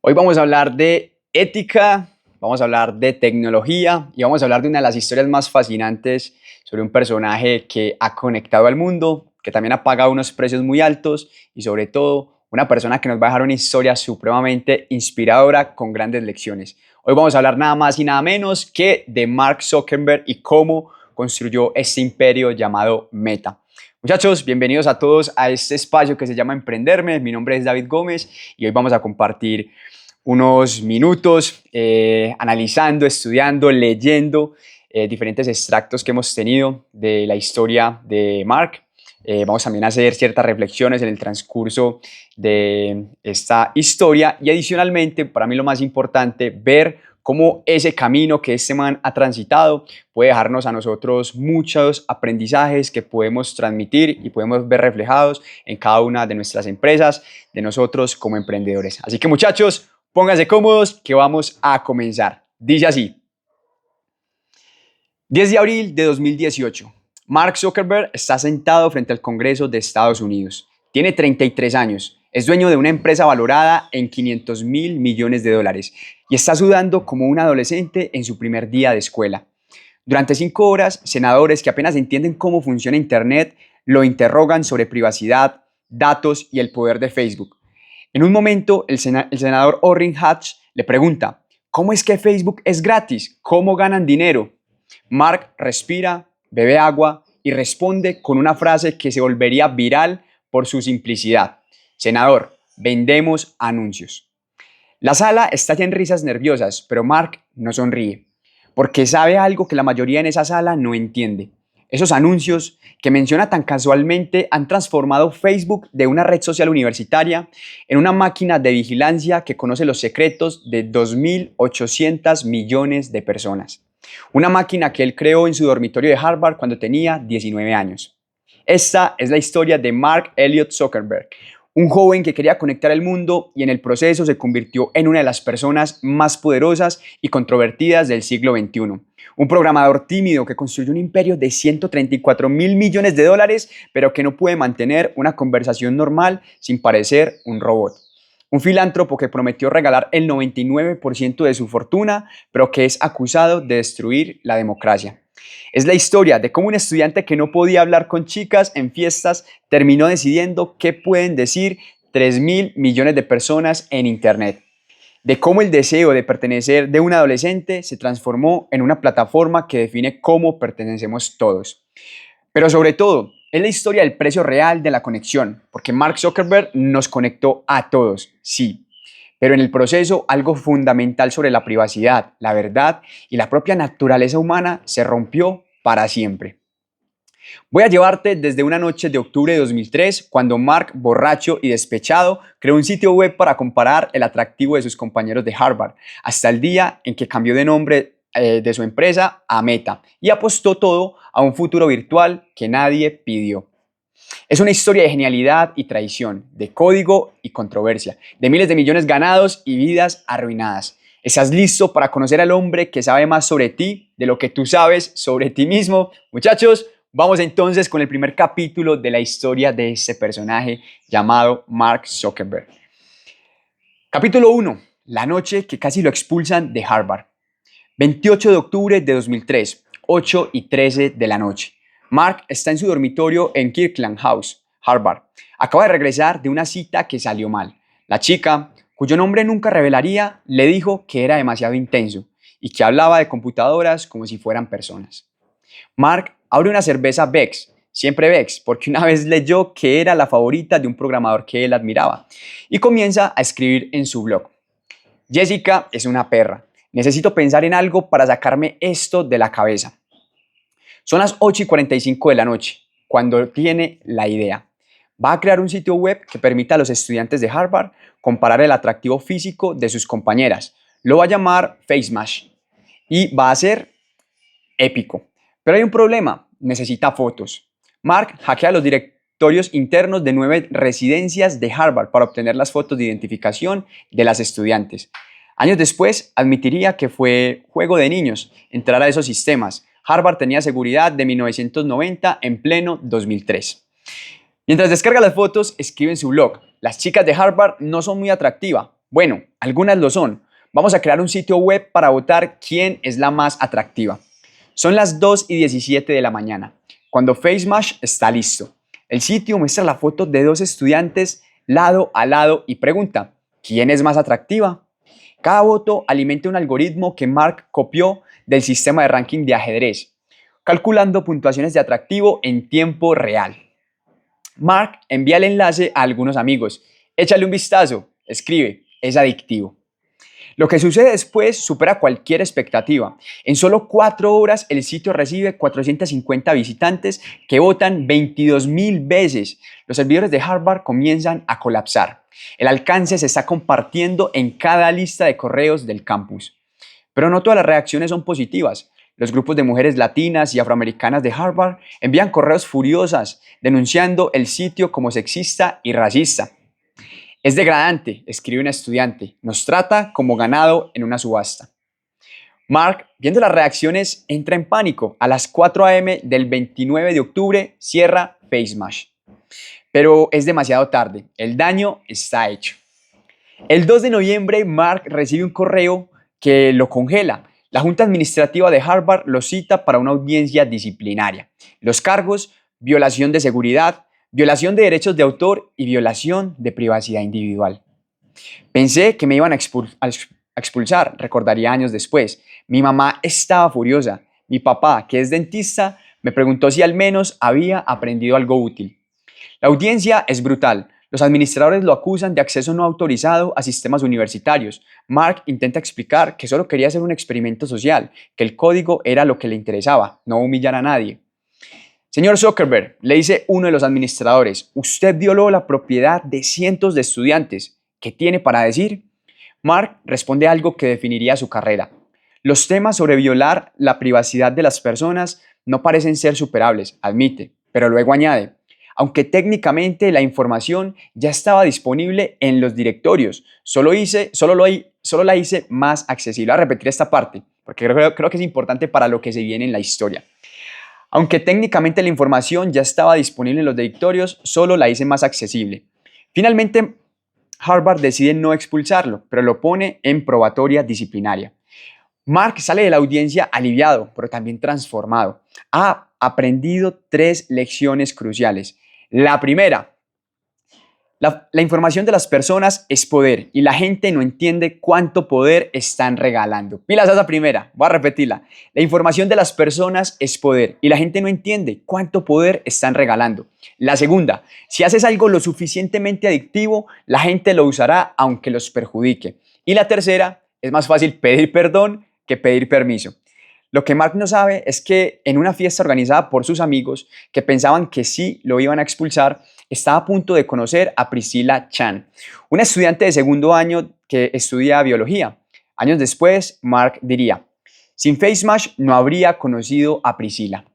Hoy vamos a hablar de ética, vamos a hablar de tecnología y vamos a hablar de una de las historias más fascinantes sobre un personaje que ha conectado al mundo, que también ha pagado unos precios muy altos y sobre todo una persona que nos va a dejar una historia supremamente inspiradora con grandes lecciones. Hoy vamos a hablar nada más y nada menos que de Mark Zuckerberg y cómo construyó este imperio llamado Meta. Muchachos, bienvenidos a todos a este espacio que se llama Emprenderme. Mi nombre es David Gómez y hoy vamos a compartir unos minutos analizando, estudiando, leyendo diferentes extractos que hemos tenido de la historia de Mark. Vamos también a hacer ciertas reflexiones en el transcurso de esta historia y adicionalmente, para mí lo más importante, ver cómo ese camino que este man ha transitado puede dejarnos a nosotros muchos aprendizajes que podemos transmitir y podemos ver reflejados en cada una de nuestras empresas, de nosotros como emprendedores. Así que muchachos, pónganse cómodos que vamos a comenzar. Dice así: 10 de abril de 2018. Mark Zuckerberg está sentado frente al Congreso de Estados Unidos. Tiene 33 años. Es dueño de una empresa valorada en $500 mil millones y está sudando como un adolescente en su primer día de escuela. Durante 5 horas, senadores que apenas entienden cómo funciona Internet lo interrogan sobre privacidad, datos y el poder de Facebook. En un momento, el senador Orrin Hatch le pregunta: ¿cómo es que Facebook es gratis? ¿Cómo ganan dinero? Mark respira, bebe agua y responde con una frase que se volvería viral por su simplicidad: senador, vendemos anuncios. La sala está en risas nerviosas, pero Mark no sonríe, porque sabe algo que la mayoría en esa sala no entiende. Esos anuncios que menciona tan casualmente han transformado Facebook de una red social universitaria en una máquina de vigilancia que conoce los secretos de 2.800 millones de personas. Una máquina que él creó en su dormitorio de Harvard cuando tenía 19 años. Esta es la historia de Mark Elliott Zuckerberg, un joven que quería conectar el mundo y en el proceso se convirtió en una de las personas más poderosas y controvertidas del siglo XXI. Un programador tímido que construyó un imperio de $134 mil millones, pero que no puede mantener una conversación normal sin parecer un robot. Un filántropo que prometió regalar el 99% de su fortuna, pero que es acusado de destruir la democracia. Es la historia de cómo un estudiante que no podía hablar con chicas en fiestas terminó decidiendo qué pueden decir 3.000 millones de personas en Internet. De cómo el deseo de pertenecer de un adolescente se transformó en una plataforma que define cómo pertenecemos todos. Pero sobre todo, es la historia del precio real de la conexión, porque Mark Zuckerberg nos conectó a todos, sí, pero en el proceso algo fundamental sobre la privacidad, la verdad y la propia naturaleza humana se rompió para siempre. Voy a llevarte desde una noche de octubre de 2003, cuando Mark, borracho y despechado, creó un sitio web para comparar el atractivo de sus compañeros de Harvard, hasta el día en que cambió de nombre de su empresa a Meta y apostó todo a un futuro virtual que nadie pidió. Es una historia de genialidad y traición, de código y controversia, de miles de millones ganados y vidas arruinadas. ¿Estás listo para conocer al hombre que sabe más sobre ti de lo que tú sabes sobre ti mismo? Muchachos, vamos entonces con el primer capítulo de la historia de este personaje llamado Mark Zuckerberg. Capítulo 1. La noche que casi lo expulsan de Harvard. 28 de octubre de 2003, 8:13 de la noche. Mark está en su dormitorio en Kirkland House, Harvard. Acaba de regresar de una cita que salió mal. La chica, cuyo nombre nunca revelaría, le dijo que era demasiado intenso y que hablaba de computadoras como si fueran personas. Mark abre una cerveza Beck's, siempre Beck's, porque una vez leyó que era la favorita de un programador que él admiraba, y comienza a escribir en su blog: Jessica es una perra. Necesito pensar en algo para sacarme esto de la cabeza. Son las 8:45 de la noche, cuando tiene la idea. Va a crear un sitio web que permita a los estudiantes de Harvard comparar el atractivo físico de sus compañeras. Lo va a llamar FaceMash y va a ser épico. Pero hay un problema: necesita fotos. Mark hackea los directorios internos de 9 residencias de Harvard para obtener las fotos de identificación de las estudiantes. Años después, admitiría que fue juego de niños entrar a esos sistemas. Harvard tenía seguridad de 1990 en pleno 2003. Mientras descarga las fotos, escribe en su blog: las chicas de Harvard no son muy atractivas, Bueno, algunas lo son. Vamos a crear un sitio web para votar quién es la más atractiva. Son las 2:17 de la mañana, cuando FaceMash está listo. El sitio muestra la foto de dos estudiantes lado a lado y pregunta, ¿quién es más atractiva? Cada voto alimenta un algoritmo que Mark copió del sistema de ranking de ajedrez, calculando puntuaciones de atractivo en tiempo real. Mark envía el enlace a algunos amigos. Échale un vistazo, escribe, es adictivo. Lo que sucede después supera cualquier expectativa. En solo 4 horas el sitio recibe 450 visitantes que votan 22,000 veces. Los servidores de Harvard comienzan a colapsar. El alcance se está compartiendo en cada lista de correos del campus. Pero no todas las reacciones son positivas. Los grupos de mujeres latinas y afroamericanas de Harvard envían correos furiosas denunciando el sitio como sexista y racista. Es degradante, escribe una estudiante, nos trata como ganado en una subasta. Mark, viendo las reacciones, entra en pánico. A las 4 a.m. del 29 de octubre cierra FaceMash. Pero es demasiado tarde, el daño está hecho. El 2 de noviembre, Mark recibe un correo que lo congela. La Junta Administrativa de Harvard lo cita para una audiencia disciplinaria. Los cargos: violación de seguridad, violación de derechos de autor y violación de privacidad individual. Pensé que me iban a expulsar, recordaría años después. Mi mamá estaba furiosa. Mi papá, que es dentista, me preguntó si al menos había aprendido algo útil. La audiencia es brutal. Los administradores lo acusan de acceso no autorizado a sistemas universitarios. Mark intenta explicar que solo quería hacer un experimento social, que el código era lo que le interesaba, no humillar a nadie. Señor Zuckerberg, le dice uno de los administradores, usted violó la propiedad de cientos de estudiantes. ¿Qué tiene para decir? Mark responde algo que definiría su carrera. Los temas sobre violar la privacidad de las personas no parecen ser superables, admite, pero luego añade, aunque técnicamente la información ya estaba disponible en los directorios, solo la hice más accesible. Voy a repetir esta parte, porque creo que es importante para lo que se viene en la historia. Aunque técnicamente la información ya estaba disponible en los directorios, solo la hice más accesible. Finalmente, Harvard decide no expulsarlo, pero lo pone en probatoria disciplinaria. Mark sale de la audiencia aliviado, pero también transformado. Ha aprendido 3 lecciones cruciales. La primera: la información de las personas es poder y la gente no entiende cuánto poder están regalando. Pilas a esa primera, voy a repetirla. La información de las personas es poder y la gente no entiende cuánto poder están regalando. La segunda: si haces algo lo suficientemente adictivo, la gente lo usará aunque los perjudique. Y la tercera: es más fácil pedir perdón que pedir permiso. Lo que Mark no sabe es que en una fiesta organizada por sus amigos, que pensaban que sí lo iban a expulsar, estaba a punto de conocer a Priscilla Chan, una estudiante de segundo año que estudia biología. Años después, Mark diría, sin FaceMash no habría conocido a Priscilla.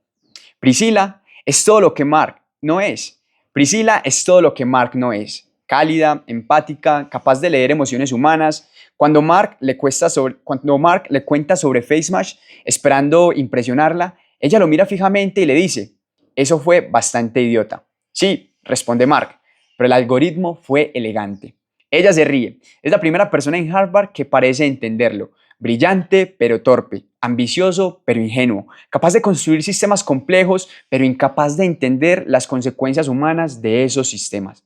Priscilla es todo lo que Mark no es. Priscilla es todo lo que Mark no es. Cálida, empática, capaz de leer emociones humanas. Cuando Mark le cuenta sobre FaceMash, esperando impresionarla, ella lo mira fijamente y le dice, eso fue bastante idiota. Sí, responde Mark, pero el algoritmo fue elegante. Ella se ríe. Es la primera persona en Harvard que parece entenderlo. Brillante pero torpe, ambicioso pero ingenuo, capaz de construir sistemas complejos pero incapaz de entender las consecuencias humanas de esos sistemas.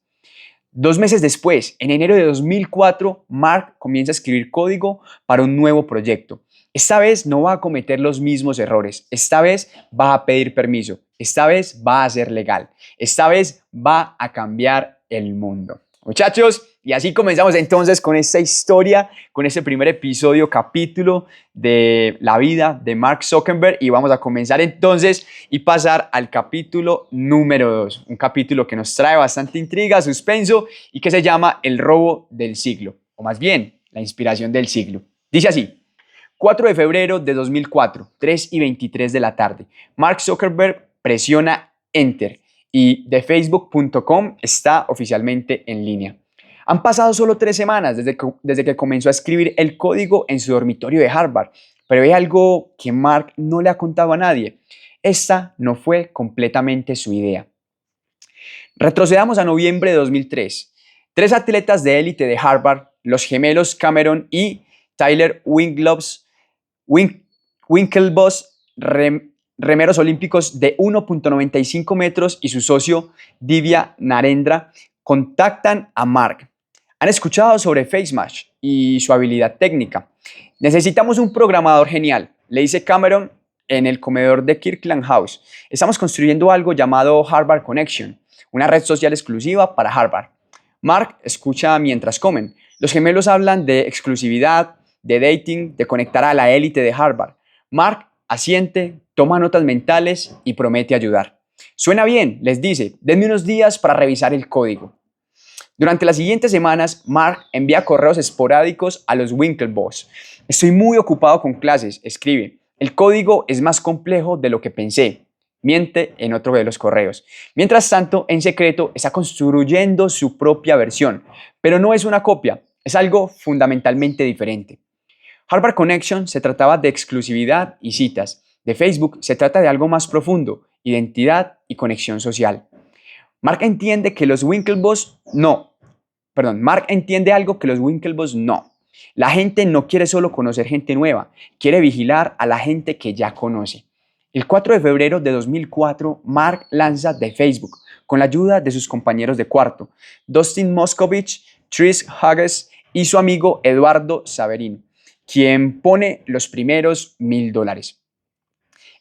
2 meses después, en enero de 2004, Mark comienza a escribir código para un nuevo proyecto. Esta vez no va a cometer los mismos errores. Esta vez va a pedir permiso. Esta vez va a ser legal. Esta vez va a cambiar el mundo. Muchachos, y así comenzamos entonces con esta historia, con este primer episodio, capítulo de la vida de Mark Zuckerberg, y vamos a comenzar entonces y pasar al capítulo número 2, un capítulo que nos trae bastante intriga, suspenso y que se llama El robo del siglo, o más bien, la inspiración del siglo. Dice así: 4 de febrero de 2004, 3:23 de la tarde. Mark Zuckerberg presiona Enter y thefacebook.com está oficialmente en línea. Han pasado solo 3 semanas desde que comenzó a escribir el código en su dormitorio de Harvard, pero hay algo que Mark no le ha contado a nadie. Esta no fue completamente su idea. Retrocedamos a noviembre de 2003. 3 atletas de élite de Harvard, los gemelos Cameron y Tyler Winklevoss, remeros olímpicos de 1.95 metros, y su socio Divya Narendra, contactan a Mark. Han escuchado sobre FaceMatch y su habilidad técnica. Necesitamos un programador genial, le dice Cameron en el comedor de Kirkland House. Estamos construyendo algo llamado Harvard Connection, una red social exclusiva para Harvard. Mark escucha mientras comen. Los gemelos hablan de exclusividad, de dating, de conectar a la élite de Harvard. Mark asiente, toma notas mentales y promete ayudar. Suena bien, les dice, denme unos días para revisar el código. Durante las siguientes semanas, Mark envía correos esporádicos a los Winklevoss. Estoy muy ocupado con clases, escribe. El código es más complejo de lo que pensé. Miente en otro de los correos. Mientras tanto, en secreto, está construyendo su propia versión, pero no es una copia, es algo fundamentalmente diferente. Harvard Connection se trataba de exclusividad y citas. De Facebook se trata de algo más profundo, identidad y conexión social. Mark entiende algo que los Winklevoss no. La gente no quiere solo conocer gente nueva, quiere vigilar a la gente que ya conoce. El 4 de febrero de 2004, Mark lanza The Facebook con la ayuda de sus compañeros de cuarto, Dustin Moskovich, Trish Hughes y su amigo Eduardo Saverin, quien pone los primeros $1,000.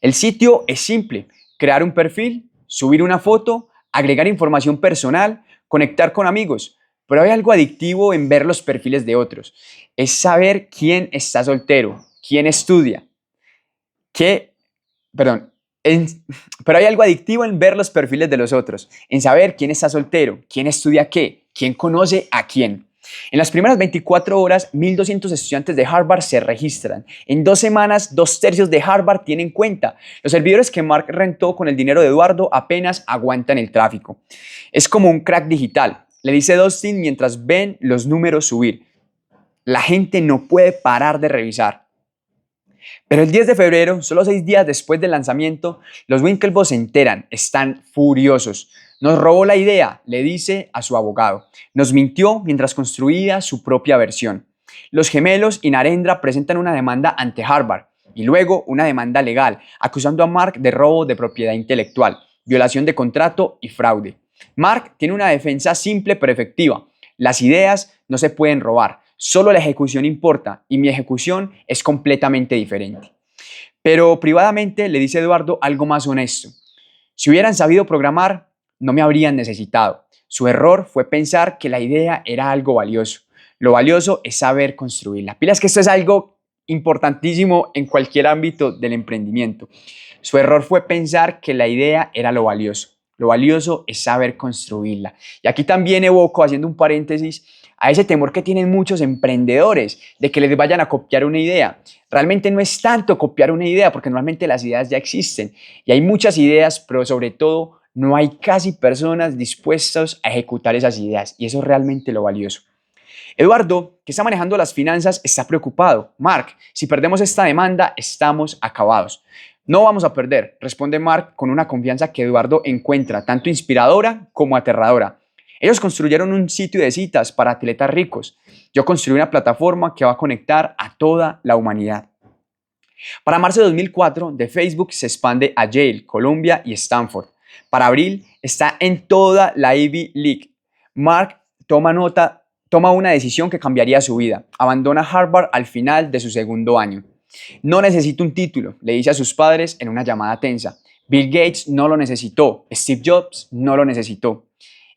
El sitio es simple: crear un perfil, subir una foto, agregar información personal, conectar con amigos. Pero hay algo adictivo en ver los perfiles de otros. Es saber quién está soltero, quién estudia, pero hay algo adictivo en ver los perfiles de los otros, en saber quién está soltero, quién estudia qué, quién conoce a quién. En las primeras 24 horas, 1,200 estudiantes de Harvard se registran. En 2 semanas, 2/3 de Harvard tienen cuenta. Los servidores que Mark rentó con el dinero de Eduardo apenas aguantan el tráfico. Es como un crack digital, le dice Dustin mientras ven los números subir. La gente no puede parar de revisar. Pero el 10 de febrero, solo 6 días después del lanzamiento, los Winklevoss se enteran, están furiosos. Nos robó la idea, le dice a su abogado. Nos mintió mientras construía su propia versión. Los gemelos y Narendra presentan una demanda ante Harvard y luego una demanda legal, acusando a Mark de robo de propiedad intelectual, violación de contrato y fraude. Mark tiene una defensa simple pero efectiva. Las ideas no se pueden robar. Solo la ejecución importa y mi ejecución es completamente diferente. Pero privadamente le dice Eduardo algo más honesto. Si hubieran sabido programar, no me habrían necesitado. Su error fue pensar que la idea era algo valioso. Lo valioso es saber construirla. Pilas que esto es algo importantísimo en cualquier ámbito del emprendimiento. Su error fue pensar que la idea era lo valioso. Lo valioso es saber construirla. Y aquí también evoco, haciendo un paréntesis, a ese temor que tienen muchos emprendedores de que les vayan a copiar una idea. Realmente no es tanto copiar una idea, porque normalmente las ideas ya existen y hay muchas ideas, pero sobre todo no hay casi personas dispuestas a ejecutar esas ideas, y eso es realmente lo valioso. Eduardo, que está manejando las finanzas, está preocupado. Mark, si perdemos esta demanda, estamos acabados. No vamos a perder, responde Mark con una confianza que Eduardo encuentra tanto inspiradora como aterradora. Ellos construyeron un sitio de citas para atletas ricos. Yo construí una plataforma que va a conectar a toda la humanidad. Para marzo de 2004, de Facebook se expande a Yale, Columbia y Stanford. Para abril, está en toda la Ivy League. Mark toma una decisión que cambiaría su vida. Abandona Harvard al final de su segundo año. No necesito un título, le dice a sus padres en una llamada tensa. Bill Gates no lo necesitó, Steve Jobs no lo necesitó.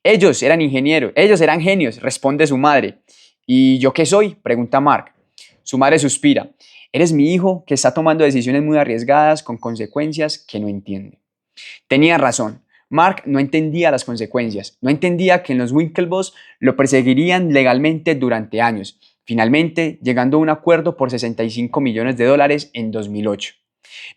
Ellos eran ingenieros, ellos eran genios, responde su madre. ¿Y yo qué soy?, pregunta Mark. Su madre suspira. Eres mi hijo que está tomando decisiones muy arriesgadas con consecuencias que no entiende. Tenía razón. Mark no entendía las consecuencias, no entendía que en los Winklevoss lo perseguirían legalmente durante años, finalmente llegando a un acuerdo por $65 millones en 2008.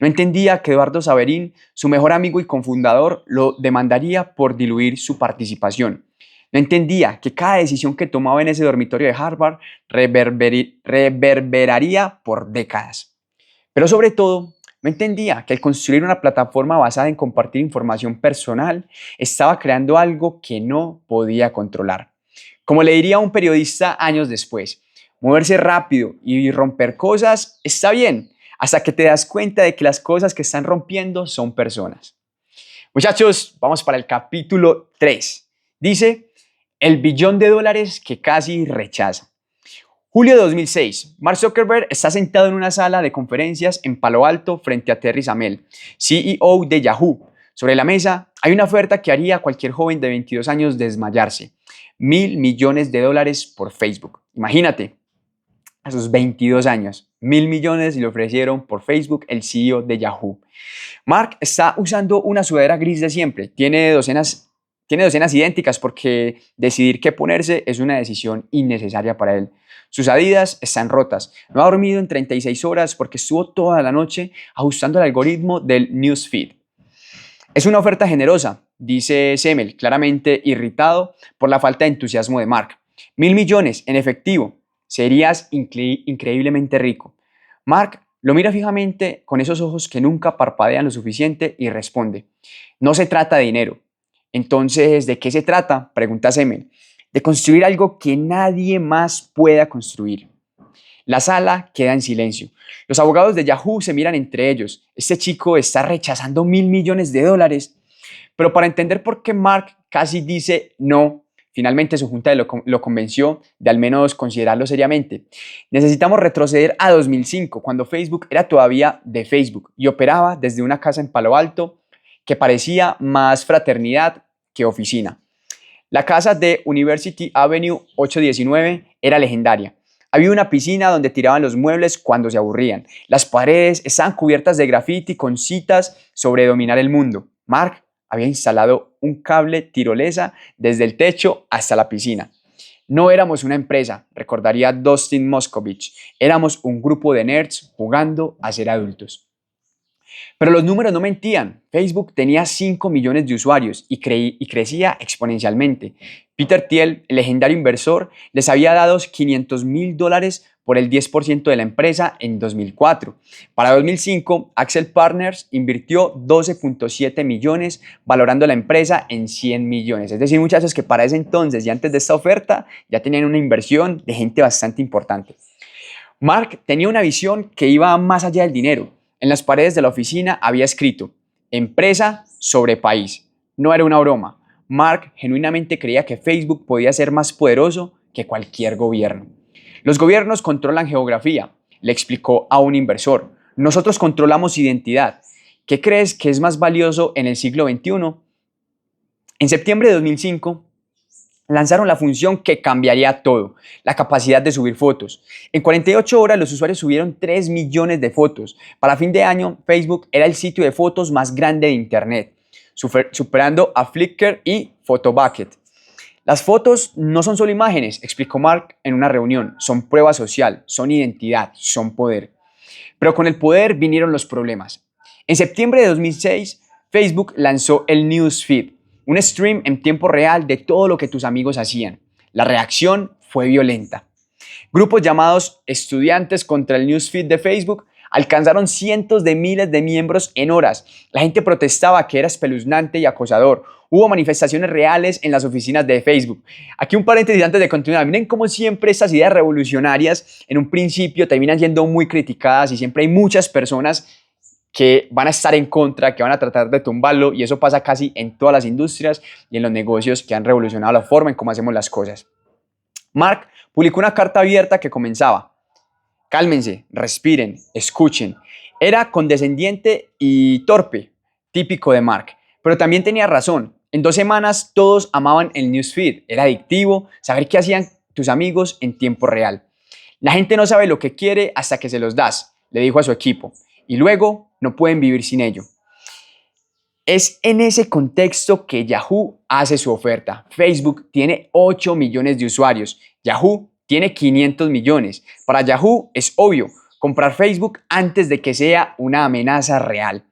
No entendía que Eduardo Saverin, su mejor amigo y cofundador, lo demandaría por diluir su participación. No entendía que cada decisión que tomaba en ese dormitorio de Harvard reverberaría por décadas. Pero sobre todo, no entendía que al construir una plataforma basada en compartir información personal, estaba creando algo que no podía controlar. Como le diría un periodista años después, moverse rápido y romper cosas está bien, hasta que te das cuenta de que las cosas que están rompiendo son personas. Muchachos, vamos para el capítulo 3. Dice, el billón de dólares que casi rechaza. Julio de 2006, Mark Zuckerberg está sentado en una sala de conferencias en Palo Alto frente a Terry Samel, CEO de Yahoo. Sobre la mesa hay una oferta que haría a cualquier joven de 22 años desmayarse. $1.000 millones por Facebook. Imagínate, a sus 22 años, 1.000 millones le ofrecieron por Facebook el CEO de Yahoo. Mark está usando una sudadera gris de siempre. Tiene docenas idénticas porque decidir qué ponerse es una decisión innecesaria para él. Sus Adidas están rotas. No ha dormido en 36 horas porque estuvo toda la noche ajustando el algoritmo del newsfeed. Es una oferta generosa, dice Semel, claramente irritado por la falta de entusiasmo de Mark. 1.000 millones en efectivo. Serías increíblemente rico. Mark lo mira fijamente con esos ojos que nunca parpadean lo suficiente y responde, no se trata de dinero. Entonces, ¿de qué se trata? Pregunta Semel. De construir algo que nadie más pueda construir. La sala queda en silencio. Los abogados de Yahoo se miran entre ellos. Este chico está rechazando $1.000 millones. Pero para entender por qué Mark casi dice no, finalmente su junta lo convenció de al menos considerarlo seriamente. Necesitamos retroceder a 2005, cuando Facebook era todavía de Facebook y operaba desde una casa en Palo Alto que parecía más fraternidad que oficina. La casa de University Avenue 819 era legendaria. Había una piscina donde tiraban los muebles cuando se aburrían. Las paredes estaban cubiertas de graffiti con citas sobre dominar el mundo. Mark había instalado un cable tirolesa desde el techo hasta la piscina. No éramos una empresa, recordaría Dustin Moskovich. Éramos un grupo de nerds jugando a ser adultos. Pero los números no mentían. Facebook tenía 5 millones de usuarios y crecía exponencialmente. Peter Thiel, el legendario inversor, les había dado $500.000 por el 10% de la empresa en 2004. Para 2005, Accel Partners invirtió 12.7 millones, valorando la empresa en 100 millones. Es decir, muchachos, que para ese entonces y antes de esta oferta ya tenían una inversión de gente bastante importante. Mark tenía una visión que iba más allá del dinero. En las paredes de la oficina había escrito, empresa sobre país. No era una broma. Mark genuinamente creía que Facebook podía ser más poderoso que cualquier gobierno. Los gobiernos controlan geografía, le explicó a un inversor. Nosotros controlamos identidad. ¿Qué crees que es más valioso en el siglo XXI? En septiembre de 2005, lanzaron la función que cambiaría todo, la capacidad de subir fotos. En 48 horas los usuarios subieron 3 millones de fotos. Para fin de año, Facebook era el sitio de fotos más grande de Internet, superando a Flickr y Photobucket. Las fotos no son solo imágenes, explicó Mark en una reunión, son prueba social, son identidad, son poder. Pero con el poder vinieron los problemas. En septiembre de 2006, Facebook lanzó el Newsfeed, un stream en tiempo real de todo lo que tus amigos hacían. La reacción fue violenta. Grupos llamados Estudiantes contra el Newsfeed de Facebook alcanzaron cientos de miles de miembros en horas. La gente protestaba que era espeluznante y acosador. Hubo manifestaciones reales en las oficinas de Facebook. Aquí un paréntesis antes de continuar. Miren cómo siempre estas ideas revolucionarias en un principio terminan siendo muy criticadas y siempre hay muchas personas que van a estar en contra, que van a tratar de tumbarlo, y eso pasa casi en todas las industrias y en los negocios que han revolucionado la forma en cómo hacemos las cosas. Mark publicó una carta abierta que comenzaba: cálmense, respiren, escuchen. Era condescendiente y torpe, típico de Mark, pero también tenía razón. En 2 semanas todos amaban el newsfeed, era adictivo saber qué hacían tus amigos en tiempo real. La gente no sabe lo que quiere hasta que se los das, le dijo a su equipo, y luego no pueden vivir sin ello. Es en ese contexto que Yahoo hace su oferta. Facebook tiene 8 millones de usuarios. Yahoo tiene 500 millones. Para Yahoo es obvio comprar Facebook antes de que sea una amenaza real.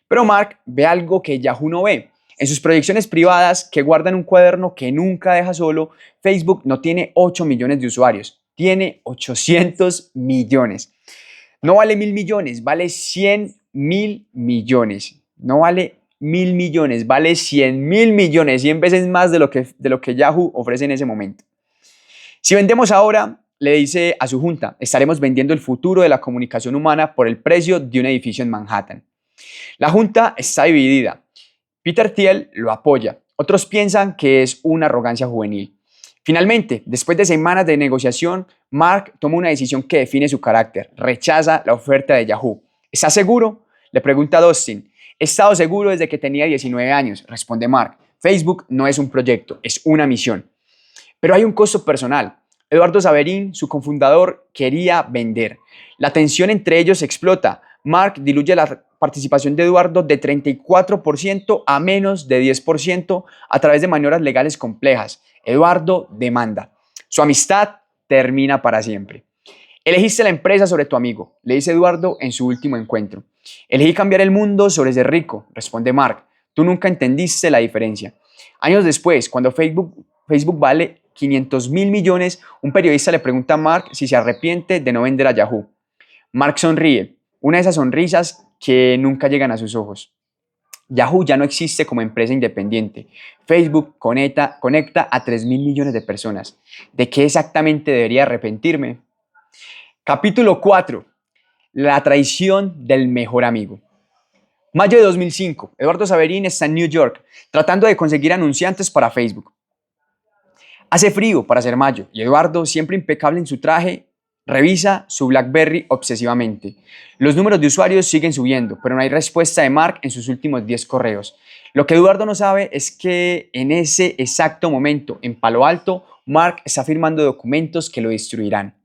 Pero Mark ve algo que Yahoo no ve. En sus proyecciones privadas, que guardan un cuaderno que nunca deja solo, Facebook no tiene 8 millones de usuarios, tiene 800 millones. No vale 1.000 millones, vale 100.000 millones. No vale 1.000 millones, vale 100.000 millones, 100 veces más de lo que Yahoo ofrece en ese momento. Si vendemos ahora, le dice a su junta, estaremos vendiendo el futuro de la comunicación humana por el precio de un edificio en Manhattan. La junta está dividida. Peter Thiel lo apoya. Otros piensan que es una arrogancia juvenil. Finalmente, después de semanas de negociación, Mark toma una decisión que define su carácter. Rechaza la oferta de Yahoo. ¿Estás seguro? Le pregunta Dustin. He estado seguro desde que tenía 19 años, responde Mark. Facebook no es un proyecto, es una misión. Pero hay un costo personal. Eduardo Saverin, su cofundador, quería vender. La tensión entre ellos explota. Mark diluye la participación de Eduardo de 34% a menos de 10% a través de maniobras legales complejas. Eduardo demanda. Su amistad termina para siempre. Elegiste la empresa sobre tu amigo, le dice Eduardo en su último encuentro. Elegí cambiar el mundo sobre ser rico, responde Mark. Tú nunca entendiste la diferencia. Años después, cuando Facebook vale 500.000 millones, un periodista le pregunta a Mark si se arrepiente de no vender a Yahoo. Mark sonríe, una de esas sonrisas que nunca llegan a sus ojos. Yahoo ya no existe como empresa independiente. Facebook conecta a 3.000 millones de personas. ¿De qué exactamente debería arrepentirme? Capítulo 4. La traición del mejor amigo. Mayo de 2005. Eduardo Saverin está en New York tratando de conseguir anunciantes para Facebook. Hace frío para ser mayo y Eduardo, siempre impecable en su traje, revisa su BlackBerry obsesivamente. Los números de usuarios siguen subiendo, pero no hay respuesta de Mark en sus últimos 10 correos. Lo que Eduardo no sabe es que en ese exacto momento, en Palo Alto, Mark está firmando documentos que lo destruirán.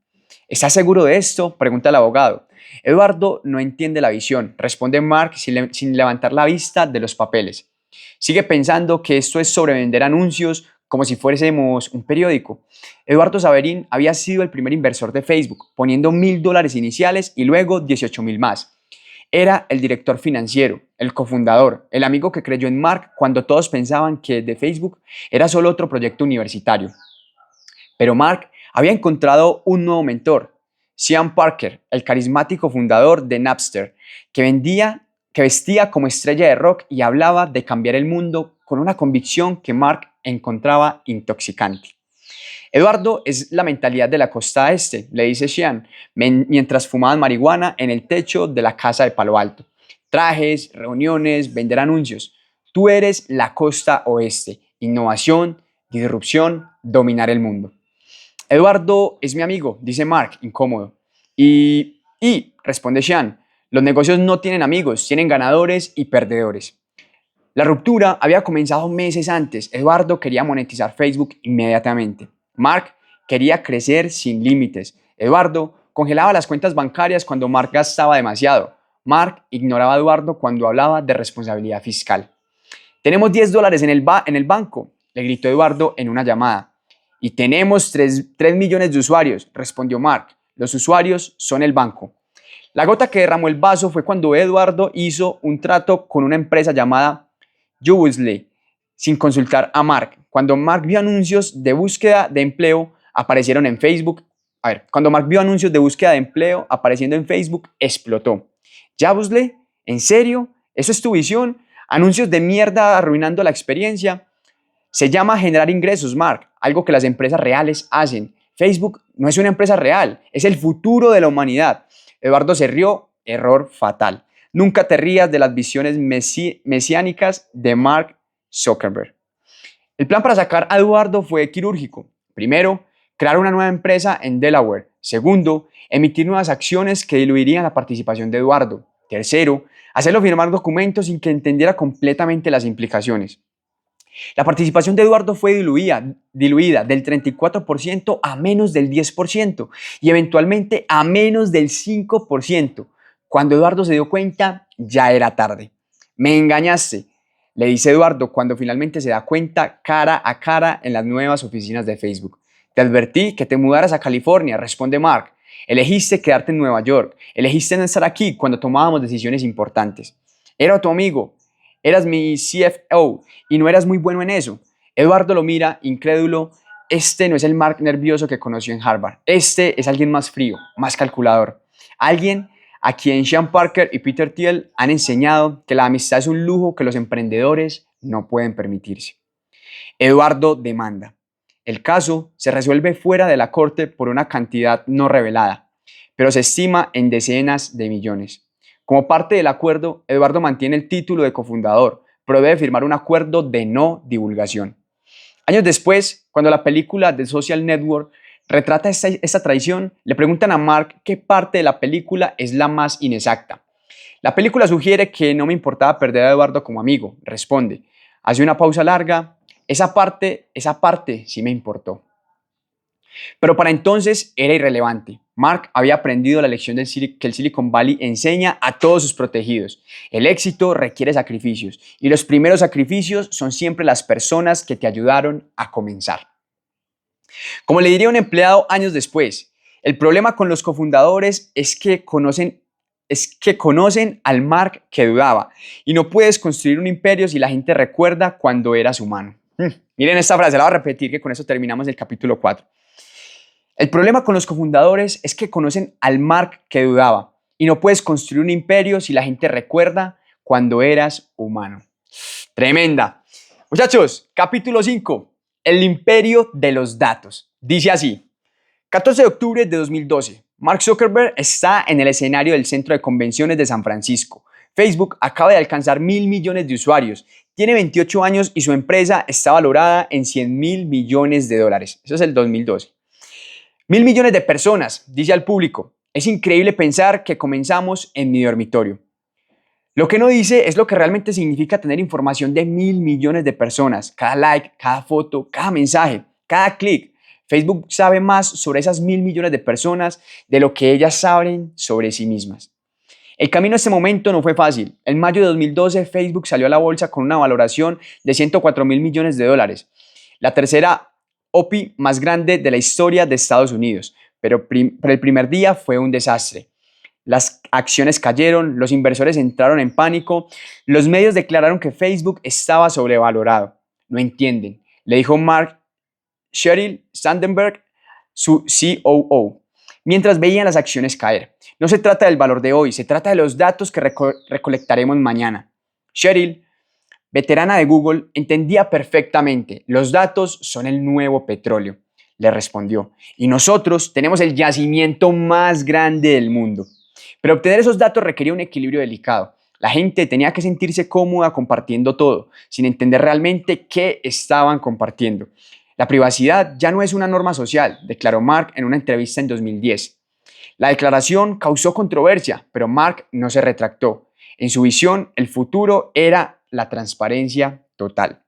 ¿Estás seguro de esto?, pregunta el abogado. Eduardo no entiende la visión, responde Mark sin levantar la vista de los papeles. Sigue pensando que esto es sobre vender anuncios como si fuésemos un periódico. Eduardo Saverin había sido el primer inversor de Facebook, poniendo $1.000 iniciales y luego 18.000 más. Era el director financiero, el cofundador, el amigo que creyó en Mark cuando todos pensaban que de Facebook era solo otro proyecto universitario. Pero Mark había encontrado un nuevo mentor, Sean Parker, el carismático fundador de Napster, que vestía como estrella de rock y hablaba de cambiar el mundo con una convicción que Mark encontraba intoxicante. Eduardo es la mentalidad de la costa este, le dice Sean, mientras fumaban marihuana en el techo de la casa de Palo Alto. Trajes, reuniones, vender anuncios. Tú eres la costa oeste. Innovación, disrupción, dominar el mundo. Eduardo es mi amigo, dice Mark, incómodo. Responde Sean, los negocios no tienen amigos, tienen ganadores y perdedores. La ruptura había comenzado meses antes. Eduardo quería monetizar Facebook inmediatamente. Mark quería crecer sin límites. Eduardo congelaba las cuentas bancarias cuando Mark gastaba demasiado. Mark ignoraba a Eduardo cuando hablaba de responsabilidad fiscal. Tenemos $10 en el banco, le gritó Eduardo en una llamada. Y tenemos 3 millones de usuarios, respondió Mark. Los usuarios son el banco. La gota que derramó el vaso fue cuando Eduardo hizo un trato con una empresa llamada Jobusly, sin consultar a Mark. Cuando Mark vio anuncios de búsqueda de empleo aparecieron en Facebook. Cuando Mark vio anuncios de búsqueda de empleo apareciendo en Facebook, explotó. ¿Jobusly? ¿En serio? ¿Eso es tu visión? ¿Anuncios de mierda arruinando la experiencia? Se llama generar ingresos, Mark, algo que las empresas reales hacen. Facebook no es una empresa real, es el futuro de la humanidad. Eduardo se rió, error fatal. Nunca te rías de las visiones mesiánicas de Mark Zuckerberg. El plan para sacar a Eduardo fue quirúrgico. Primero, crear una nueva empresa en Delaware. Segundo, emitir nuevas acciones que diluirían la participación de Eduardo. Tercero, hacerlo firmar documentos sin que entendiera completamente las implicaciones. La participación de Eduardo fue diluida del 34% a menos del 10% y eventualmente a menos del 5%. Cuando Eduardo se dio cuenta, ya era tarde. Me engañaste, le dice Eduardo cuando finalmente se da cuenta cara a cara en las nuevas oficinas de Facebook. Te advertí que te mudaras a California, responde Mark. Elegiste quedarte en Nueva York. Elegiste no estar aquí cuando tomábamos decisiones importantes. Era tu amigo. Eras mi CFO y no eras muy bueno en eso. Eduardo lo mira, incrédulo. Este no es el Mark nervioso que conoció en Harvard. Este es alguien más frío, más calculador. Alguien a quien Sean Parker y Peter Thiel han enseñado que la amistad es un lujo que los emprendedores no pueden permitirse. Eduardo demanda. El caso se resuelve fuera de la corte por una cantidad no revelada, pero se estima en decenas de millones. Como parte del acuerdo, Eduardo mantiene el título de cofundador, pero debe firmar un acuerdo de no divulgación. Años después, cuando la película The Social Network retrata esta traición, le preguntan a Mark qué parte de la película es la más inexacta. La película sugiere que no me importaba perder a Eduardo como amigo, responde. Hace una pausa larga. Esa parte sí me importó. Pero para entonces era irrelevante. Mark había aprendido la lección que el Silicon Valley enseña a todos sus protegidos. El éxito requiere sacrificios y los primeros sacrificios son siempre las personas que te ayudaron a comenzar. Como le diría un empleado años después, el problema con los cofundadores es que conocen al Mark que dudaba y no puedes construir un imperio si la gente recuerda cuando eras humano. Miren esta frase, la voy a repetir, que con eso terminamos el capítulo 4. El problema con los cofundadores es que conocen al Mark que dudaba y no puedes construir un imperio si la gente recuerda cuando eras humano. Tremenda. Muchachos, capítulo 5, el imperio de los datos. Dice así: 14 de octubre de 2012, Mark Zuckerberg está en el escenario del Centro de Convenciones de San Francisco. Facebook acaba de alcanzar 1.000 millones de usuarios, tiene 28 años y su empresa está valorada en 100.000 millones de dólares. Eso es el 2012. 1.000 millones de personas, dice al público. Es increíble pensar que comenzamos en mi dormitorio. Lo que no dice es lo que realmente significa tener información de 1.000 millones de personas. Cada like, cada foto, cada mensaje, cada clic. Facebook sabe más sobre esas 1.000 millones de personas de lo que ellas saben sobre sí mismas. El camino a este momento no fue fácil. En mayo de 2012, Facebook salió a la bolsa con una valoración de 104.000 millones de dólares. La tercera OPI más grande de la historia de Estados Unidos. Pero el primer día fue un desastre. Las acciones cayeron, los inversores entraron en pánico, los medios declararon que Facebook estaba sobrevalorado. No entienden, le dijo Mark Sheryl Sandberg, su COO, mientras veían las acciones caer. No se trata del valor de hoy, se trata de los datos que recolectaremos mañana. Sheryl, veterana de Google, entendía perfectamente, los datos son el nuevo petróleo, le respondió, y nosotros tenemos el yacimiento más grande del mundo. Pero obtener esos datos requería un equilibrio delicado. La gente tenía que sentirse cómoda compartiendo todo, sin entender realmente qué estaban compartiendo. La privacidad ya no es una norma social, declaró Mark en una entrevista en 2010. La declaración causó controversia, pero Mark no se retractó. En su visión, el futuro era la transparencia total.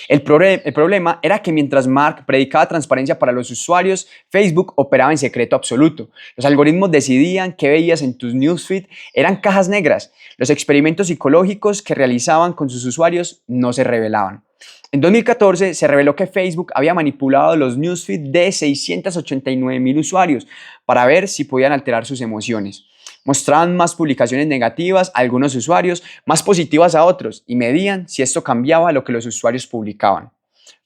El problema era que mientras Mark predicaba transparencia para los usuarios, Facebook operaba en secreto absoluto. Los algoritmos decidían qué veías en tus newsfeed, eran cajas negras. Los experimentos psicológicos que realizaban con sus usuarios no se revelaban. En 2014 se reveló que Facebook había manipulado los newsfeed de 689.000 usuarios para ver si podían alterar sus emociones. Mostraban más publicaciones negativas a algunos usuarios, más positivas a otros, y medían si esto cambiaba lo que los usuarios publicaban.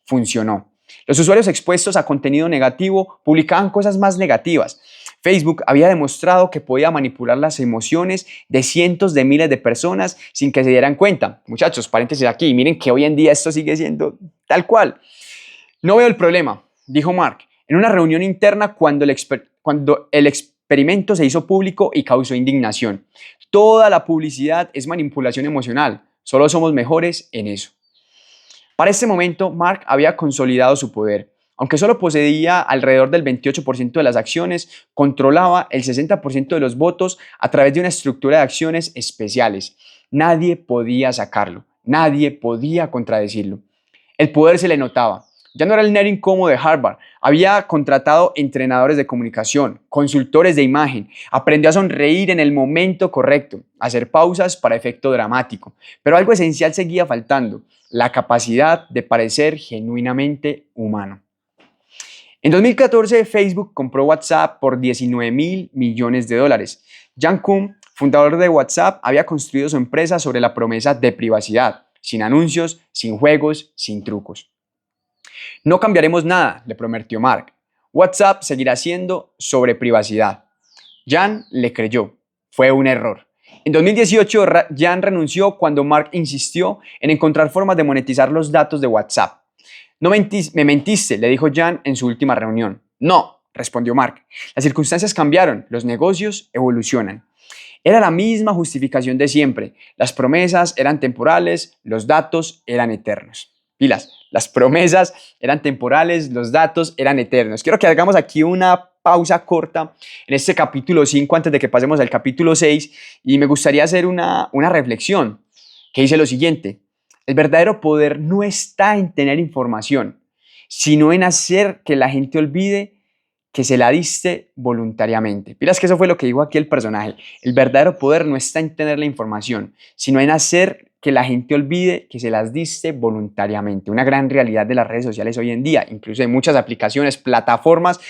Funcionó. Los usuarios expuestos a contenido negativo publicaban cosas más negativas. Facebook había demostrado que podía manipular las emociones de cientos de miles de personas sin que se dieran cuenta. Muchachos, paréntesis aquí, miren que hoy en día esto sigue siendo tal cual. No veo el problema, dijo Mark, en una reunión interna cuando el experimento se hizo público y causó indignación. Toda la publicidad es manipulación emocional, solo somos mejores en eso. Para este momento, Mark había consolidado su poder. Aunque solo poseía alrededor del 28% de las acciones, controlaba el 60% de los votos a través de una estructura de acciones especiales. Nadie podía sacarlo, nadie podía contradecirlo. El poder se le notaba. Ya no era el nerd incómodo de Harvard. Había contratado entrenadores de comunicación, consultores de imagen. Aprendió a sonreír en el momento correcto, a hacer pausas para efecto dramático. Pero algo esencial seguía faltando: la capacidad de parecer genuinamente humano. En 2014, Facebook compró WhatsApp por 19.000 millones de dólares. Jan Koum, fundador de WhatsApp, había construido su empresa sobre la promesa de privacidad, sin anuncios, sin juegos, sin trucos. No cambiaremos nada, le prometió Mark. WhatsApp seguirá siendo sobre privacidad. Jan le creyó. Fue un error. En 2018, Jan renunció cuando Mark insistió en encontrar formas de monetizar los datos de WhatsApp. No me mentiste, le dijo Jan en su última reunión. No, respondió Mark. Las circunstancias cambiaron, los negocios evolucionan. Era la misma justificación de siempre. Las promesas eran temporales, los datos eran eternos. Pilas, las promesas eran temporales, los datos eran eternos. Quiero que hagamos aquí una pausa corta en este capítulo 5 antes de que pasemos al capítulo 6 y me gustaría hacer una reflexión que dice lo siguiente. El verdadero poder no está en tener información, sino en hacer que la gente olvide que se la diste voluntariamente. Pilas que eso fue lo que dijo aquí el personaje. El verdadero poder no está en tener la información, sino en hacer que la gente olvide que se las diste voluntariamente. Una gran realidad de las redes sociales hoy en día, incluso de muchas aplicaciones, plataformas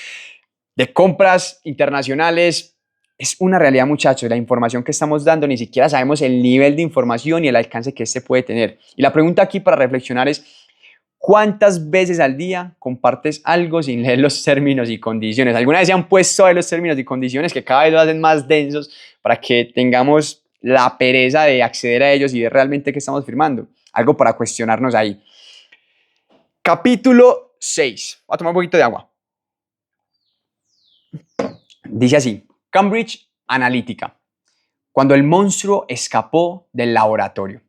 de compras internacionales. Es una realidad, muchachos. La información que estamos dando, ni siquiera sabemos el nivel de información y el alcance que este puede tener. Y la pregunta aquí para reflexionar es, ¿cuántas veces al día compartes algo sin leer los términos y condiciones? ¿Alguna vez se han puesto a ver los términos y condiciones que cada vez lo hacen más densos para que tengamos la pereza de acceder a ellos y ver realmente qué estamos firmando? Algo para cuestionarnos ahí. Capítulo 6. Voy a tomar un poquito de agua. Dice así, Cambridge Analytica, cuando el monstruo escapó del laboratorio.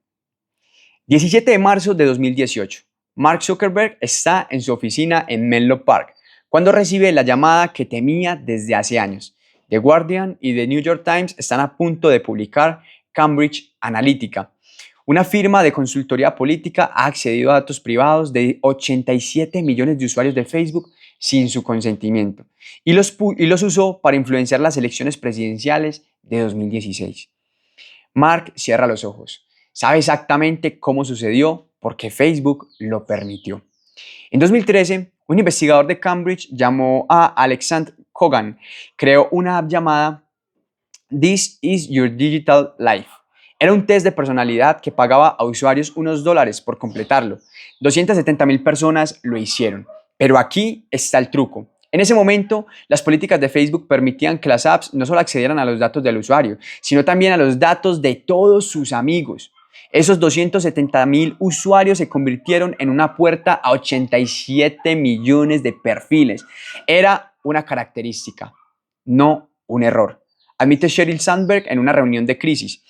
17 de marzo de 2018. Mark Zuckerberg está en su oficina en Menlo Park cuando recibe la llamada que temía desde hace años. The Guardian y The New York Times están a punto de publicar Cambridge Analytica. Una firma de consultoría política ha accedido a datos privados de 87 millones de usuarios de Facebook sin su consentimiento y los usó para influenciar las elecciones presidenciales de 2016. Mark cierra los ojos. Sabe exactamente cómo sucedió porque Facebook lo permitió. En 2013, un investigador de Cambridge llamó a Alexander Kogan, creó una app llamada This is Your Digital Life. Era un test de personalidad que pagaba a usuarios unos dólares por completarlo. 270,000 personas lo hicieron. Pero aquí está el truco. En ese momento, las políticas de Facebook permitían que las apps no solo accedieran a los datos del usuario, sino también a los datos de todos sus amigos. Esos 270,000 usuarios se convirtieron en una puerta a 87 millones de perfiles. Era una característica, no un error. Admite Sheryl Sandberg en una reunión de crisis.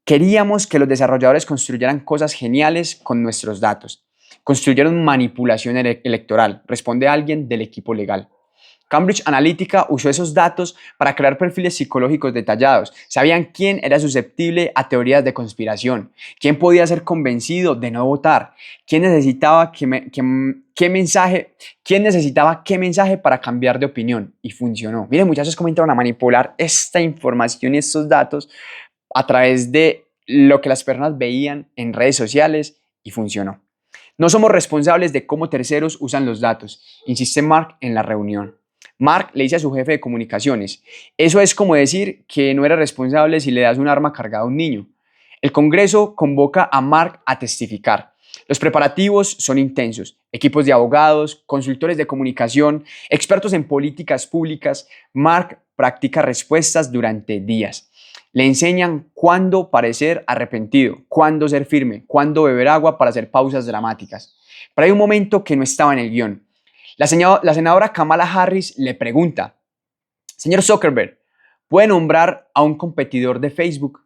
Queríamos que los desarrolladores construyeran cosas geniales con nuestros datos. Construyeron manipulación electoral, responde alguien del equipo legal. Cambridge Analytica usó esos datos para crear perfiles psicológicos detallados. Sabían quién era susceptible a teorías de conspiración, quién podía ser convencido de no votar, quién necesitaba qué mensaje para cambiar de opinión. Y funcionó. Miren, muchachos, cómo entraron a manipular esta información y estos datos a través de lo que las personas veían en redes sociales y funcionó. No somos responsables de cómo terceros usan los datos, insiste Mark en la reunión. Mark le dice a su jefe de comunicaciones, eso es como decir que no eres responsable si le das un arma cargada a un niño. El Congreso convoca a Mark a testificar. Los preparativos son intensos. Equipos de abogados, consultores de comunicación, expertos en políticas públicas. Mark practica respuestas durante días. Le enseñan cuándo parecer arrepentido, cuándo ser firme, cuándo beber agua para hacer pausas dramáticas. Pero hay un momento que no estaba en el guión. La senadora Kamala Harris le pregunta, señor Zuckerberg, ¿puede nombrar a un competidor de Facebook?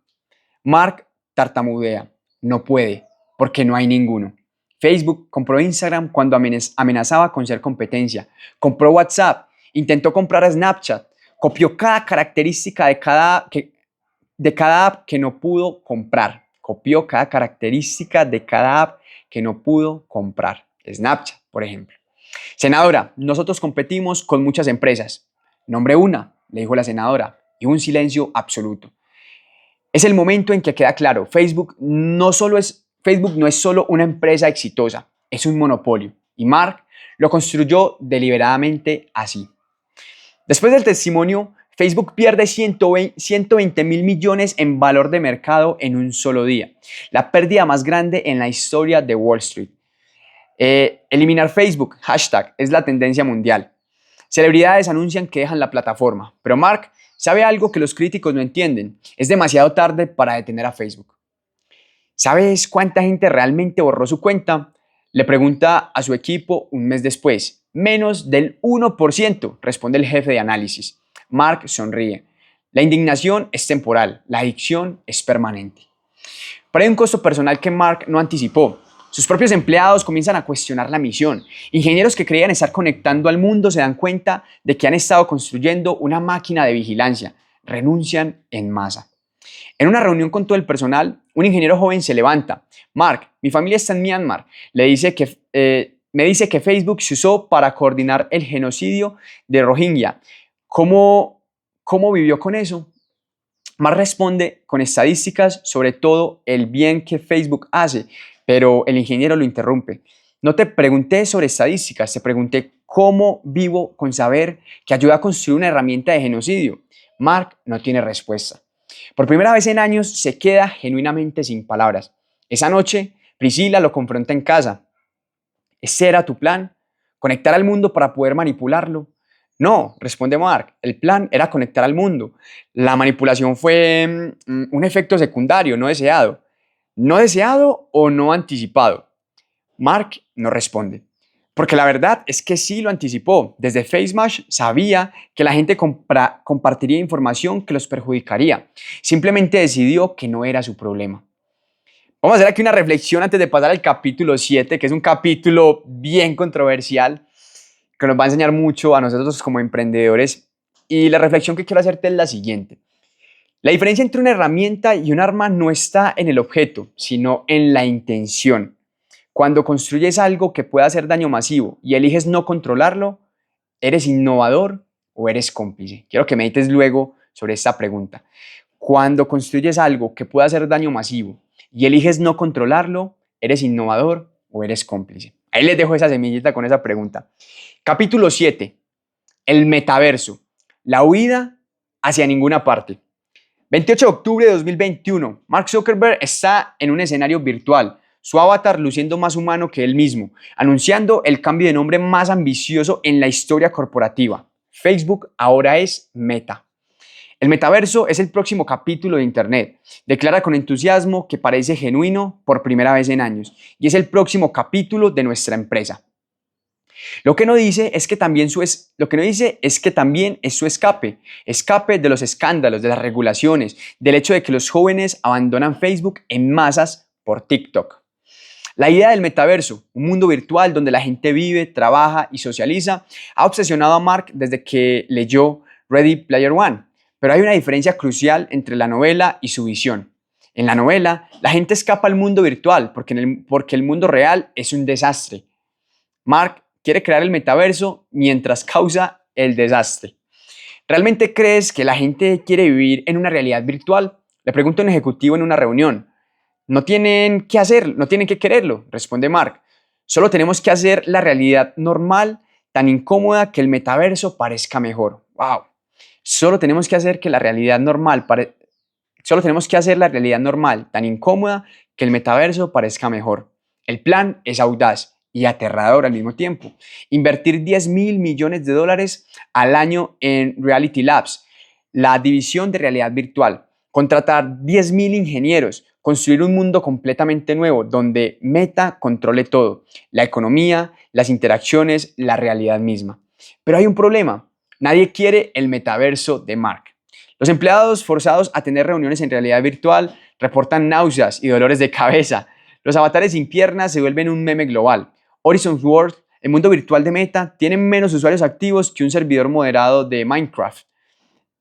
Mark tartamudea, no puede, porque no hay ninguno. Facebook compró Instagram cuando amenazaba con ser competencia. Compró WhatsApp, intentó comprar a Snapchat, copió cada característica de cada app que no pudo comprar. Copió cada característica de cada app que no pudo comprar. Snapchat, por ejemplo. Senadora, nosotros competimos con muchas empresas. Nombre una, le dijo la senadora, y un silencio absoluto. Es el momento en que queda claro, Facebook no es solo una empresa exitosa, es un monopolio. Y Mark lo construyó deliberadamente así. Después del testimonio, Facebook pierde 120,000 millones en valor de mercado en un solo día. La pérdida más grande en la historia de Wall Street. Eliminar Facebook, hashtag, es la tendencia mundial. Celebridades anuncian que dejan la plataforma, pero Mark sabe algo que los críticos no entienden. Es demasiado tarde para detener a Facebook. ¿Sabes cuánta gente realmente borró su cuenta? Le pregunta a su equipo un mes después. Menos del 1%, responde el jefe de análisis. Mark sonríe. La indignación es temporal, la adicción es permanente. Pero hay un costo personal que Mark no anticipó. Sus propios empleados comienzan a cuestionar la misión. Ingenieros que creían estar conectando al mundo se dan cuenta de que han estado construyendo una máquina de vigilancia. Renuncian en masa. En una reunión con todo el personal, un ingeniero joven se levanta. Mark, mi familia está en Myanmar. Me dice que Facebook se usó para coordinar el genocidio de Rohingya. ¿Cómo vivió con eso? Mark responde con estadísticas sobre todo el bien que Facebook hace, pero el ingeniero lo interrumpe. No te pregunté sobre estadísticas, te pregunté cómo vivo con saber que ayuda a construir una herramienta de genocidio. Mark no tiene respuesta. Por primera vez en años se queda genuinamente sin palabras. Esa noche, Priscilla lo confronta en casa. ¿Ese era tu plan? ¿Conectar al mundo para poder manipularlo? No, responde Mark, el plan era conectar al mundo. La manipulación fue un efecto secundario, no deseado. ¿No deseado o no anticipado? Mark no responde. Porque la verdad es que sí lo anticipó. Desde FaceMash sabía que la gente compartiría información que los perjudicaría. Simplemente decidió que no era su problema. Vamos a hacer aquí una reflexión antes de pasar al capítulo 7, que es un capítulo bien controversial, que nos va a enseñar mucho a nosotros como emprendedores. Y la reflexión que quiero hacerte es la siguiente. La diferencia entre una herramienta y un arma no está en el objeto, sino en la intención. Cuando construyes algo que pueda hacer daño masivo y eliges no controlarlo, ¿eres innovador o eres cómplice? Quiero que medites luego sobre esta pregunta. Cuando construyes algo que pueda hacer daño masivo y eliges no controlarlo, ¿eres innovador o eres cómplice? Ahí les dejo esa semillita con esa pregunta. Capítulo 7. El metaverso. La huida hacia ninguna parte. 28 de octubre de 2021. Mark Zuckerberg está en un escenario virtual, su avatar luciendo más humano que él mismo, anunciando el cambio de nombre más ambicioso en la historia corporativa. Facebook ahora es Meta. El metaverso es el próximo capítulo de Internet. Declara con entusiasmo que parece genuino por primera vez en años y es el próximo capítulo de nuestra empresa. Lo que no dice es que también es su escape de los escándalos, de las regulaciones, del hecho de que los jóvenes abandonan Facebook en masas por TikTok. La idea del metaverso, un mundo virtual donde la gente vive, trabaja y socializa, ha obsesionado a Mark desde que leyó Ready Player One. Pero hay una diferencia crucial entre la novela y su visión. En la novela, la gente escapa al mundo virtual porque el mundo real es un desastre. Mark quiere crear el metaverso mientras causa el desastre. ¿Realmente crees que la gente quiere vivir en una realidad virtual? Le pregunta un ejecutivo en una reunión. No tienen que hacer, no tienen que quererlo, responde Mark. Solo tenemos que hacer la realidad normal tan incómoda que el metaverso parezca mejor. ¡Wow! Solo tenemos que hacer la realidad normal tan incómoda que el metaverso parezca mejor. El plan es audaz y aterrador al mismo tiempo. Invertir $10,000 millones al año en Reality Labs, la división de realidad virtual. Contratar 10,000 ingenieros, construir un mundo completamente nuevo donde Meta controle todo, la economía, las interacciones, la realidad misma. Pero hay un problema, nadie quiere el metaverso de Mark. Los empleados forzados a tener reuniones en realidad virtual reportan náuseas y dolores de cabeza. Los avatares sin piernas se vuelven un meme global. Horizon World, el mundo virtual de Meta, tiene menos usuarios activos que un servidor moderado de Minecraft.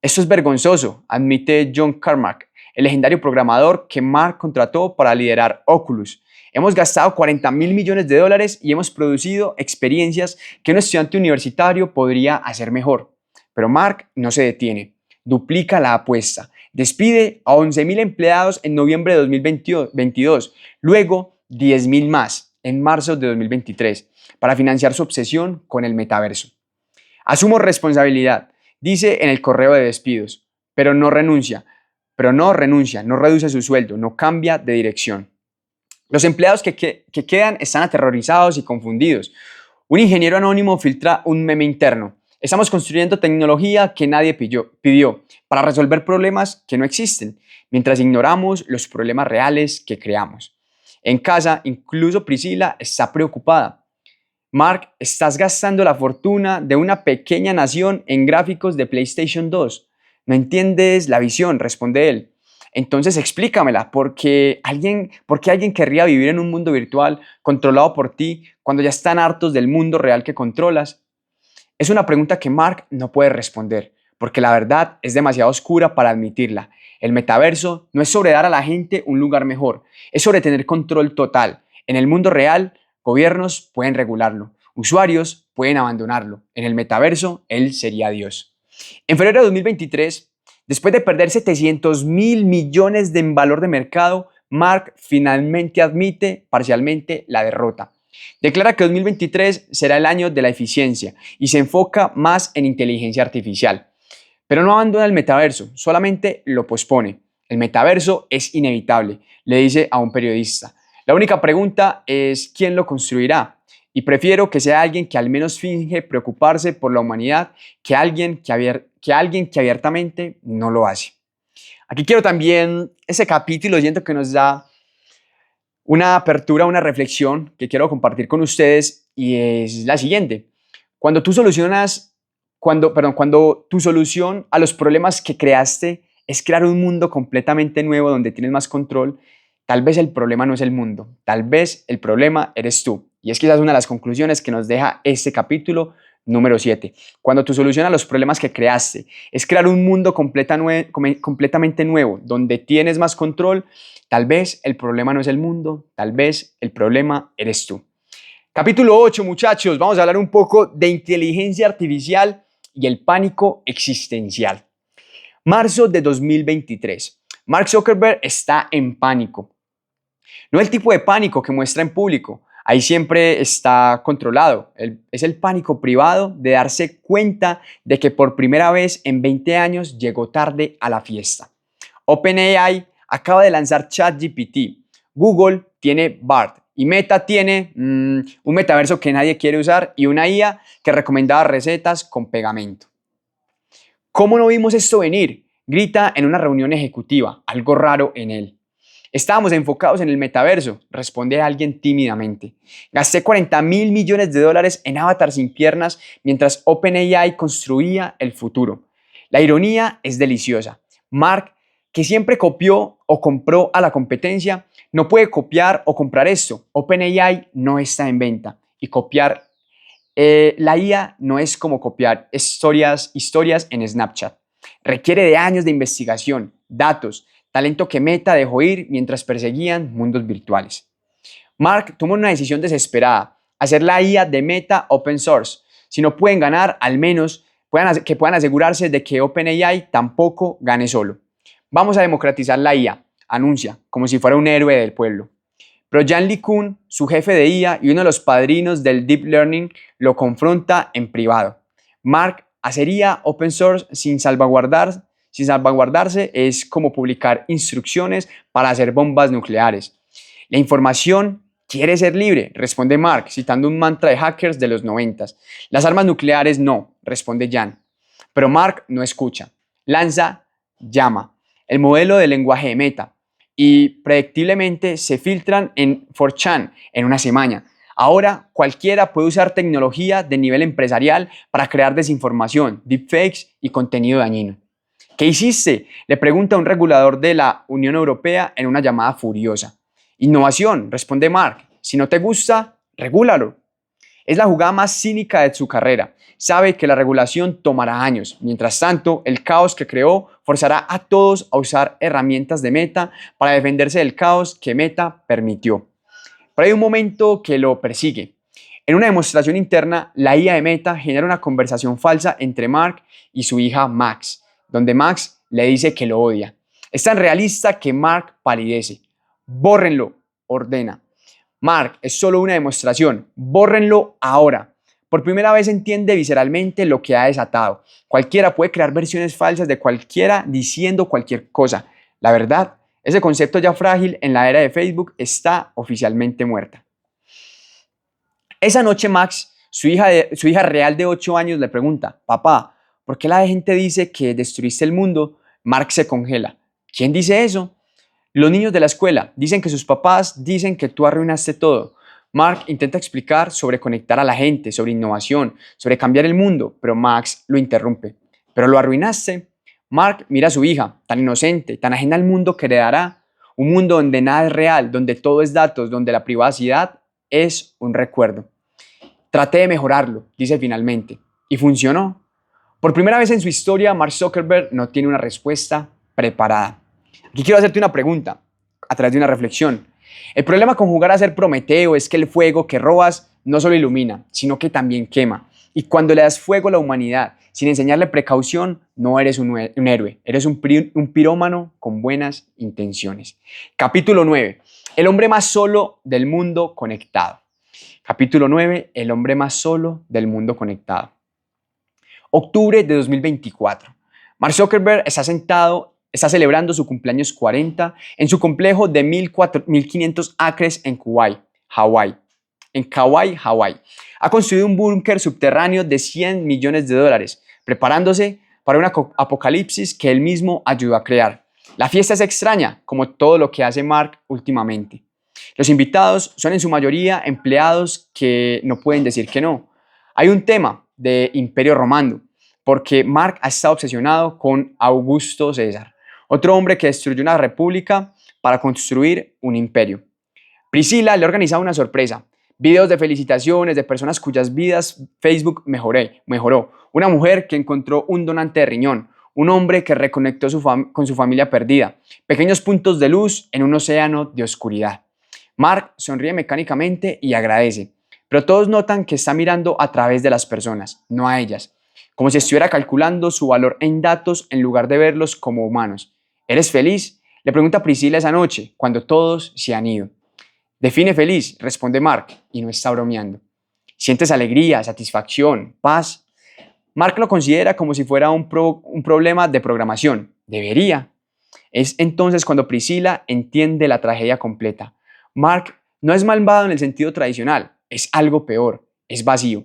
Esto es vergonzoso, admite John Carmack, el legendario programador que Mark contrató para liderar Oculus. Hemos gastado $40,000 millones y hemos producido experiencias que un estudiante universitario podría hacer mejor. Pero Mark no se detiene, duplica la apuesta, despide a 11,000 empleados en noviembre de 2022, luego 10,000 más en marzo de 2023, para financiar su obsesión con el metaverso. Asumo responsabilidad, dice en el correo de despidos, pero no renuncia, no reduce su sueldo, no cambia de dirección. Los empleados que quedan están aterrorizados y confundidos. Un ingeniero anónimo filtra un meme interno. Estamos construyendo tecnología que nadie pidió para resolver problemas que no existen, mientras ignoramos los problemas reales que creamos. En casa, incluso Priscila está preocupada. Mark, estás gastando la fortuna de una pequeña nación en gráficos de PlayStation 2. No entiendes la visión, responde él. Entonces explícamela, ¿por qué alguien querría vivir en un mundo virtual controlado por ti cuando ya están hartos del mundo real que controlas? Es una pregunta que Mark no puede responder, porque la verdad es demasiado oscura para admitirla. El metaverso no es sobre dar a la gente un lugar mejor, es sobre tener control total. En el mundo real, gobiernos pueden regularlo, usuarios pueden abandonarlo. En el metaverso, él sería Dios. En febrero de 2023, después de perder 700.000 millones en valor de mercado, Mark finalmente admite parcialmente la derrota. Declara que 2023 será el año de la eficiencia y se enfoca más en inteligencia artificial. Pero no abandona el metaverso, solamente lo pospone. El metaverso es inevitable, le dice a un periodista. La única pregunta es quién lo construirá. Y prefiero que sea alguien que al menos finge preocuparse por la humanidad que alguien que abiertamente no lo hace. Aquí quiero también, ese capítulo siento que nos da una apertura, una reflexión que quiero compartir con ustedes y es la siguiente. Cuando tú solucionas, cuando tu solución a los problemas que creaste es crear un mundo completamente nuevo donde tienes más control, tal vez el problema no es el mundo, tal vez el problema eres tú. Y es que esa es una de las conclusiones que nos deja este capítulo número 7. Cuando tu solución a los problemas que creaste es crear un mundo completamente nuevo donde tienes más control, tal vez el problema no es el mundo, tal vez el problema eres tú. Capítulo 8, muchachos, vamos a hablar un poco de inteligencia artificial y el pánico existencial. Marzo de 2023. Mark Zuckerberg está en pánico. No el tipo de pánico que muestra en público, ahí siempre está controlado. Es el pánico privado de darse cuenta de que por primera vez en 20 años llegó tarde a la fiesta. OpenAI acaba de lanzar ChatGPT. Google tiene BART y Meta tiene un metaverso que nadie quiere usar y una IA que recomendaba recetas con pegamento. ¿Cómo no vimos esto venir? Grita en una reunión ejecutiva, algo raro en él. Estábamos enfocados en el metaverso, responde alguien tímidamente. Gasté 40.000 millones de dólares en avatar sin piernas mientras OpenAI construía el futuro. La ironía es deliciosa. Mark, que siempre copió o compró a la competencia, no puede copiar o comprar esto. OpenAI no está en venta y copiar la IA no es como copiar historias en Snapchat. Requiere de años de investigación, datos, talento que Meta dejó ir mientras perseguían mundos virtuales. Mark tomó una decisión desesperada, hacer la IA de Meta open source. Si no pueden ganar, al menos que puedan asegurarse de que OpenAI tampoco gane solo. Vamos a democratizar la IA, anuncia, como si fuera un héroe del pueblo. Pero Jan LeCun, su jefe de IA y uno de los padrinos del Deep Learning, lo confronta en privado. Mark, hacer IA open source sin salvaguardarse es como publicar instrucciones para hacer bombas nucleares. La información quiere ser libre, responde Mark, citando un mantra de hackers de los 90. Las armas nucleares no, responde Jan. Pero Mark no escucha. Lanza, llama, el modelo de lenguaje de Meta, y predictiblemente se filtran en 4chan en una semana. Ahora cualquiera puede usar tecnología de nivel empresarial para crear desinformación, deepfakes y contenido dañino. ¿Qué hiciste?, le pregunta un regulador de la Unión Europea en una llamada furiosa. Innovación, responde Mark. Si no te gusta, regúlalo. Es la jugada más cínica de su carrera. Sabe que la regulación tomará años. Mientras tanto, el caos que creó forzará a todos a usar herramientas de Meta para defenderse del caos que Meta permitió. Pero hay un momento que lo persigue. En una demostración interna, la IA de Meta genera una conversación falsa entre Mark y su hija Max, donde Max le dice que lo odia. Es tan realista que Mark palidece. Bórrenlo, ordena. Mark, es solo una demostración. Bórrenlo ahora. Por primera vez entiende visceralmente lo que ha desatado. Cualquiera puede crear versiones falsas de cualquiera diciendo cualquier cosa. La verdad, ese concepto ya frágil en la era de Facebook está oficialmente muerta. Esa noche Max, su hija real de 8 años, le pregunta: papá, ¿por qué la gente dice que destruiste el mundo? Mark se congela. ¿Quién dice eso? Los niños de la escuela dicen que sus papás dicen que tú arruinaste todo. Mark intenta explicar sobre conectar a la gente, sobre innovación, sobre cambiar el mundo, pero Max lo interrumpe. ¿Pero lo arruinaste? Mark mira a su hija, tan inocente, tan ajena al mundo que heredará, un mundo donde nada es real, donde todo es datos, donde la privacidad es un recuerdo. Traté de mejorarlo, dice finalmente, y funcionó. Por primera vez en su historia, Mark Zuckerberg no tiene una respuesta preparada. Aquí quiero hacerte una pregunta a través de una reflexión. El problema con jugar a ser Prometeo es que el fuego que robas no solo ilumina, sino que también quema. Y cuando le das fuego a la humanidad sin enseñarle precaución, no eres un héroe, eres un pirómano con buenas intenciones. Capítulo 9. El hombre más solo del mundo conectado. Capítulo 9. El hombre más solo del mundo conectado. Octubre de 2024. Mark Zuckerberg está celebrando su cumpleaños 40 en su complejo de 1.500 acres en Kauai, Hawái. Ha construido un búnker subterráneo de $100 millones, preparándose para un apocalipsis que él mismo ayudó a crear. La fiesta es extraña, como todo lo que hace Mark últimamente. Los invitados son en su mayoría empleados que no pueden decir que no. Hay un tema de Imperio Romano, porque Mark ha estado obsesionado con Augusto César, otro hombre que destruyó una república para construir un imperio. Priscila le ha organizado una sorpresa, videos de felicitaciones de personas cuyas vidas Facebook mejoró, una mujer que encontró un donante de riñón, un hombre que reconectó con su familia perdida, pequeños puntos de luz en un océano de oscuridad. Mark sonríe mecánicamente y agradece, pero todos notan que está mirando a través de las personas, no a ellas, como si estuviera calculando su valor en datos en lugar de verlos como humanos. ¿Eres feliz?, le pregunta Priscila esa noche, cuando todos se han ido. Define feliz, responde Mark, y no está bromeando. ¿Sientes alegría, satisfacción, paz? Mark lo considera como si fuera un problema de programación. Debería. Es entonces cuando Priscila entiende la tragedia completa. Mark no es malvado en el sentido tradicional, es algo peor, es vacío.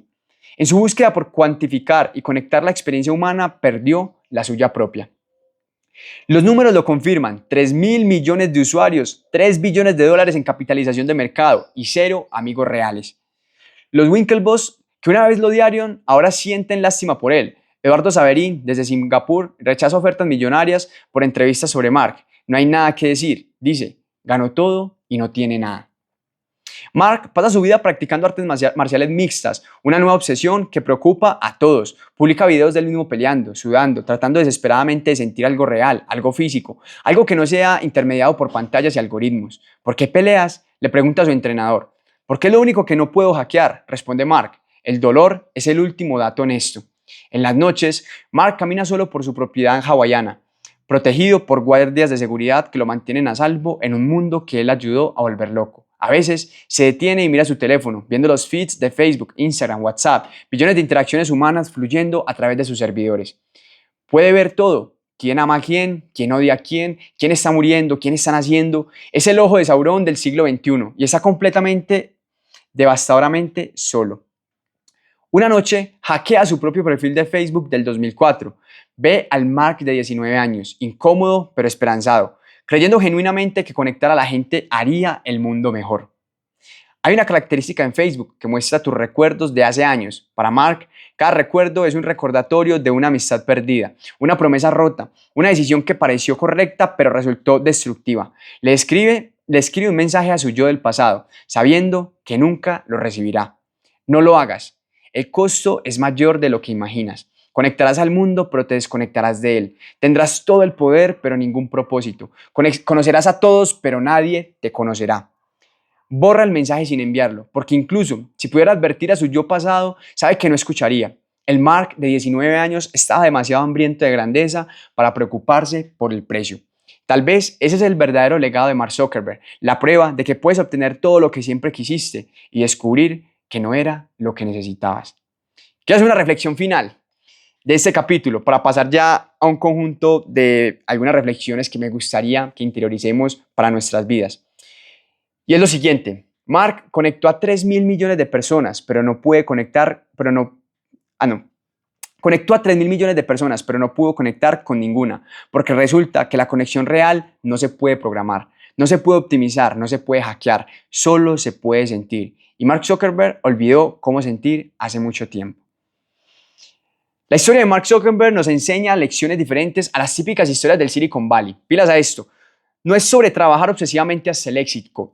En su búsqueda por cuantificar y conectar la experiencia humana, perdió la suya propia. Los números lo confirman: 3.000 millones de usuarios, $3 billones en capitalización de mercado y 0 amigos reales. Los Winklevoss, que una vez lo odiaron, ahora sienten lástima por él. Eduardo Saverin, desde Singapur, rechaza ofertas millonarias por entrevistas sobre Mark. No hay nada que decir, dice, ganó todo y no tiene nada. Mark pasa su vida practicando artes marciales mixtas, una nueva obsesión que preocupa a todos. Publica videos del mismo peleando, sudando, tratando desesperadamente de sentir algo real, algo físico, algo que no sea intermediado por pantallas y algoritmos. ¿Por qué peleas?, le pregunta a su entrenador. ¿Por qué es lo único que no puedo hackear?, responde Mark. El dolor es el último dato honesto. En las noches, Mark camina solo por su propiedad hawaiana, protegido por guardias de seguridad que lo mantienen a salvo en un mundo que él ayudó a volver loco. A veces se detiene y mira su teléfono, viendo los feeds de Facebook, Instagram, WhatsApp, billones de interacciones humanas fluyendo a través de sus servidores. Puede ver todo: quién ama a quién odia a quién está muriendo, quién está naciendo. Es el ojo de Sauron del siglo XXI y está completamente, devastadoramente solo. Una noche hackea su propio perfil de Facebook del 2004. Ve al Mark de 19 años, incómodo pero esperanzado, creyendo genuinamente que conectar a la gente haría el mundo mejor. Hay una característica en Facebook que muestra tus recuerdos de hace años. Para Mark, cada recuerdo es un recordatorio de una amistad perdida, una promesa rota, una decisión que pareció correcta pero resultó destructiva. Le escribe un mensaje a su yo del pasado, sabiendo que nunca lo recibirá. No lo hagas. El costo es mayor de lo que imaginas. Conectarás al mundo, pero te desconectarás de él. Tendrás todo el poder, pero ningún propósito. Conocerás a todos, pero nadie te conocerá. Borra el mensaje sin enviarlo, porque incluso si pudiera advertir a su yo pasado, sabe que no escucharía. El Mark de 19 años estaba demasiado hambriento de grandeza para preocuparse por el precio. Tal vez ese es el verdadero legado de Mark Zuckerberg, la prueba de que puedes obtener todo lo que siempre quisiste y descubrir que no era lo que necesitabas. Quiero hacer una reflexión final de este capítulo para pasar ya a un conjunto de algunas reflexiones que me gustaría que interioricemos para nuestras vidas. Y es lo siguiente: Mark conectó a 3.000 millones de personas, conectó a 3.000 millones de personas, pero no pudo conectar con ninguna, porque resulta que la conexión real no se puede programar. No se puede optimizar, no se puede hackear, solo se puede sentir. Y Mark Zuckerberg olvidó cómo sentir hace mucho tiempo. La historia de Mark Zuckerberg nos enseña lecciones diferentes a las típicas historias del Silicon Valley. Pilas a esto. No es sobre trabajar obsesivamente hasta el éxito,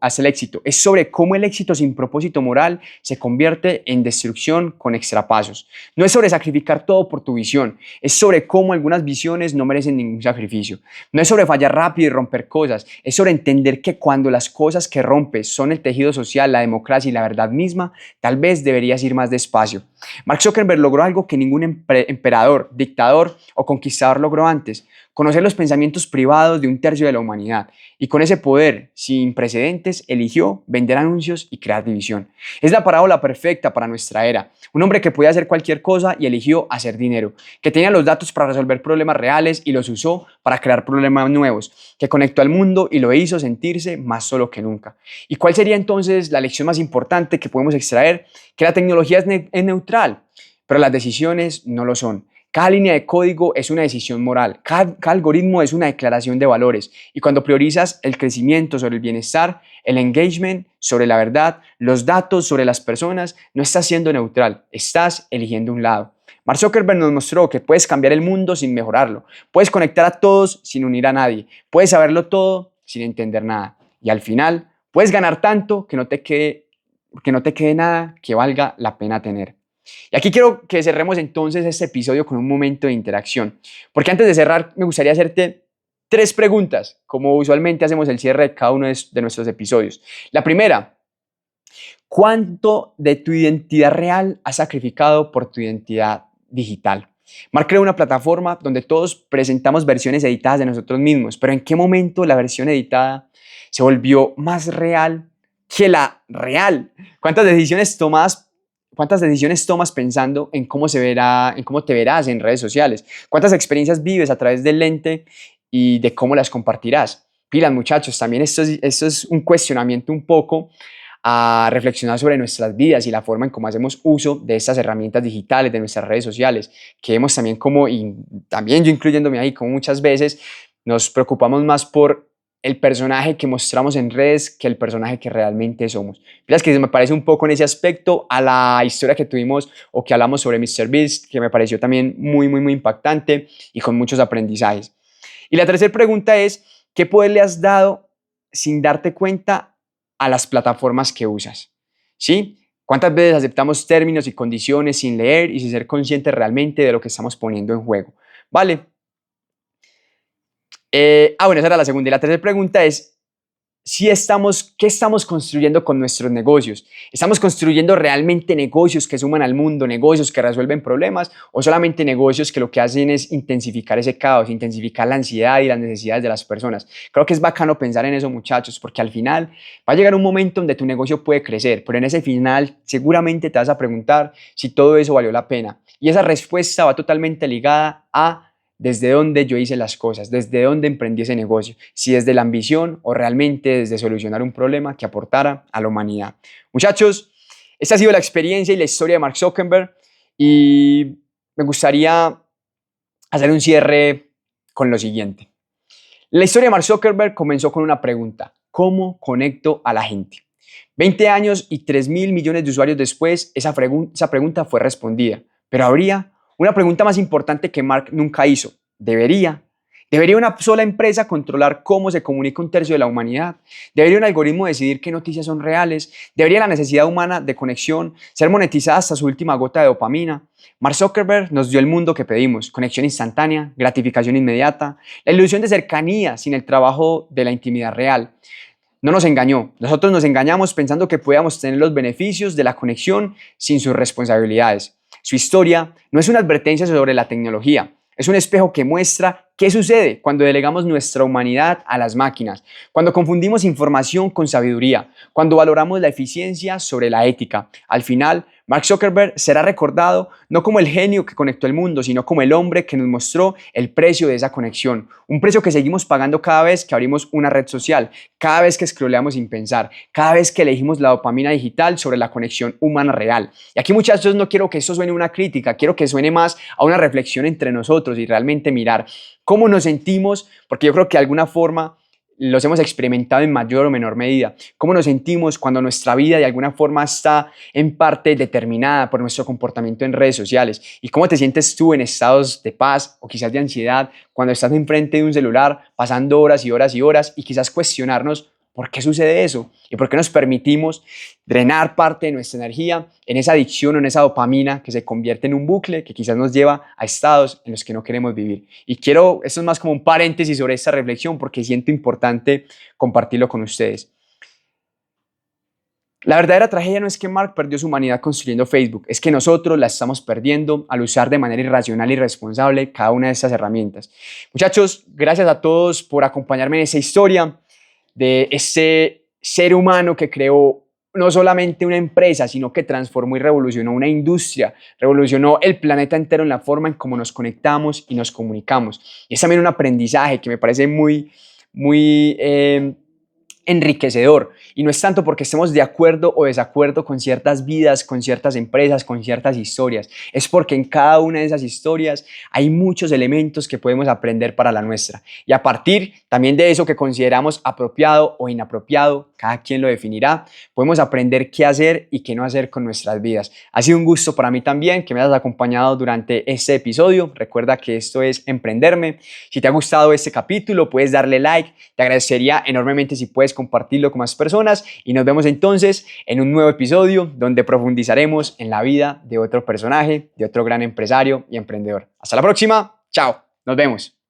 es sobre cómo el éxito sin propósito moral se convierte en destrucción con extrapasos. No es sobre sacrificar todo por tu visión, es sobre cómo algunas visiones no merecen ningún sacrificio. No es sobre fallar rápido y romper cosas, es sobre entender que cuando las cosas que rompes son el tejido social, la democracia y la verdad misma, tal vez deberías ir más despacio. Mark Zuckerberg logró algo que ningún emperador, dictador o conquistador logró antes: conocer los pensamientos privados de un tercio de la humanidad, y con ese poder sin precedentes eligió vender anuncios y crear división. Es la parábola perfecta para nuestra era. Un hombre que podía hacer cualquier cosa y eligió hacer dinero, que tenía los datos para resolver problemas reales y los usó para crear problemas nuevos, que conectó al mundo y lo hizo sentirse más solo que nunca. ¿Y cuál sería entonces la lección más importante que podemos extraer? Que la tecnología es neutral, pero las decisiones no lo son. Cada línea de código es una decisión moral, cada algoritmo es una declaración de valores, y cuando priorizas el crecimiento sobre el bienestar, el engagement sobre la verdad, los datos sobre las personas, no estás siendo neutral, estás eligiendo un lado. Mark Zuckerberg nos mostró que puedes cambiar el mundo sin mejorarlo, puedes conectar a todos sin unir a nadie, puedes saberlo todo sin entender nada, y al final puedes ganar tanto que no te quede nada que valga la pena tener. Y aquí quiero que cerremos entonces este episodio con un momento de interacción, porque antes de cerrar me gustaría hacerte 3 preguntas, como usualmente hacemos el cierre de cada uno de nuestros episodios. La primera: ¿cuánto de tu identidad real has sacrificado por tu identidad digital? Mark creó una plataforma donde todos presentamos versiones editadas de nosotros mismos, pero ¿en qué momento la versión editada se volvió más real que la real? ¿Cuántas decisiones tomas pensando en cómo te verás en redes sociales? ¿Cuántas experiencias vives a través del lente y de cómo las compartirás? Pilas, muchachos, también esto es un cuestionamiento un poco a reflexionar sobre nuestras vidas y la forma en cómo hacemos uso de estas herramientas digitales, de nuestras redes sociales, que hemos también y también yo incluyéndome ahí, como muchas veces nos preocupamos más por el personaje que mostramos en redes que el personaje que realmente somos. Fíjate que me parece un poco en ese aspecto a la historia que tuvimos o que hablamos sobre MrBeast, que me pareció también muy, muy, muy impactante y con muchos aprendizajes. Y la tercera pregunta es: ¿qué poder le has dado sin darte cuenta a las plataformas que usas? ¿Sí? ¿Cuántas veces aceptamos términos y condiciones sin leer y sin ser conscientes realmente de lo que estamos poniendo en juego? ¿Vale? Bueno, esa era la segunda. Y la tercera pregunta es: ¿qué estamos construyendo con nuestros negocios? ¿Estamos construyendo realmente negocios que suman al mundo, negocios que resuelven problemas, o solamente negocios que lo que hacen es intensificar ese caos, intensificar la ansiedad y las necesidades de las personas? Creo que es bacano pensar en eso, muchachos, porque al final va a llegar un momento donde tu negocio puede crecer, pero en ese final seguramente te vas a preguntar si todo eso valió la pena. Y esa respuesta va totalmente ligada a desde dónde yo hice las cosas, desde dónde emprendí ese negocio, si desde la ambición o realmente desde solucionar un problema que aportara a la humanidad. Muchachos, esta ha sido la experiencia y la historia de Mark Zuckerberg, y me gustaría hacer un cierre con lo siguiente. La historia de Mark Zuckerberg comenzó con una pregunta: ¿cómo conecto a la gente? 20 años y 3.000 millones de usuarios después, esa pregunta fue respondida, pero habría una pregunta más importante que Mark nunca hizo. ¿Debería una sola empresa controlar cómo se comunica un tercio de la humanidad? ¿Debería un algoritmo decidir qué noticias son reales? ¿Debería la necesidad humana de conexión ser monetizada hasta su última gota de dopamina? Mark Zuckerberg nos dio el mundo que pedimos: conexión instantánea, gratificación inmediata, la ilusión de cercanía sin el trabajo de la intimidad real. No nos engañó, nosotros nos engañamos pensando que podíamos tener los beneficios de la conexión sin sus responsabilidades. Su historia no es una advertencia sobre la tecnología, es un espejo que muestra qué sucede cuando delegamos nuestra humanidad a las máquinas, cuando confundimos información con sabiduría, cuando valoramos la eficiencia sobre la ética. Al final, Mark Zuckerberg será recordado no como el genio que conectó el mundo, sino como el hombre que nos mostró el precio de esa conexión, un precio que seguimos pagando cada vez que abrimos una red social, cada vez que scrolleamos sin pensar, cada vez que elegimos la dopamina digital sobre la conexión humana real. Y aquí, muchachos, no quiero que esto suene una crítica, quiero que suene más a una reflexión entre nosotros y realmente mirar cómo nos sentimos, porque yo creo que de alguna forma los hemos experimentado en mayor o menor medida. ¿Cómo nos sentimos cuando nuestra vida de alguna forma está en parte determinada por nuestro comportamiento en redes sociales? ¿Y cómo te sientes tú en estados de paz o quizás de ansiedad cuando estás enfrente de un celular pasando horas y horas y horas y quizás cuestionarnos por qué sucede eso y por qué nos permitimos drenar parte de nuestra energía en esa adicción o en esa dopamina que se convierte en un bucle que quizás nos lleva a estados en los que no queremos vivir? Y esto es más como un paréntesis sobre esta reflexión porque siento importante compartirlo con ustedes. La verdadera tragedia no es que Mark perdió su humanidad construyendo Facebook, es que nosotros la estamos perdiendo al usar de manera irracional y responsable cada una de estas herramientas. Muchachos, gracias a todos por acompañarme en esa historia de ese ser humano que creó no solamente una empresa, sino que transformó y revolucionó una industria, revolucionó el planeta entero en la forma en cómo nos conectamos y nos comunicamos. Y es también un aprendizaje que me parece muy enriquecedor, y no es tanto porque estemos de acuerdo o desacuerdo con ciertas vidas, con ciertas empresas, con ciertas historias, es porque en cada una de esas historias hay muchos elementos que podemos aprender para la nuestra, y a partir también de eso que consideramos apropiado o inapropiado, cada quien lo definirá, podemos aprender qué hacer y qué no hacer con nuestras vidas. Ha sido un gusto para mí también que me hayas acompañado durante este episodio. Recuerda que esto es Emprenderme. Si te ha gustado este capítulo, puedes darle like. Te agradecería enormemente si puedes compartirlo con más personas, y nos vemos entonces en un nuevo episodio donde profundizaremos en la vida de otro personaje, de otro gran empresario y emprendedor. Hasta la próxima. Chao. Nos vemos.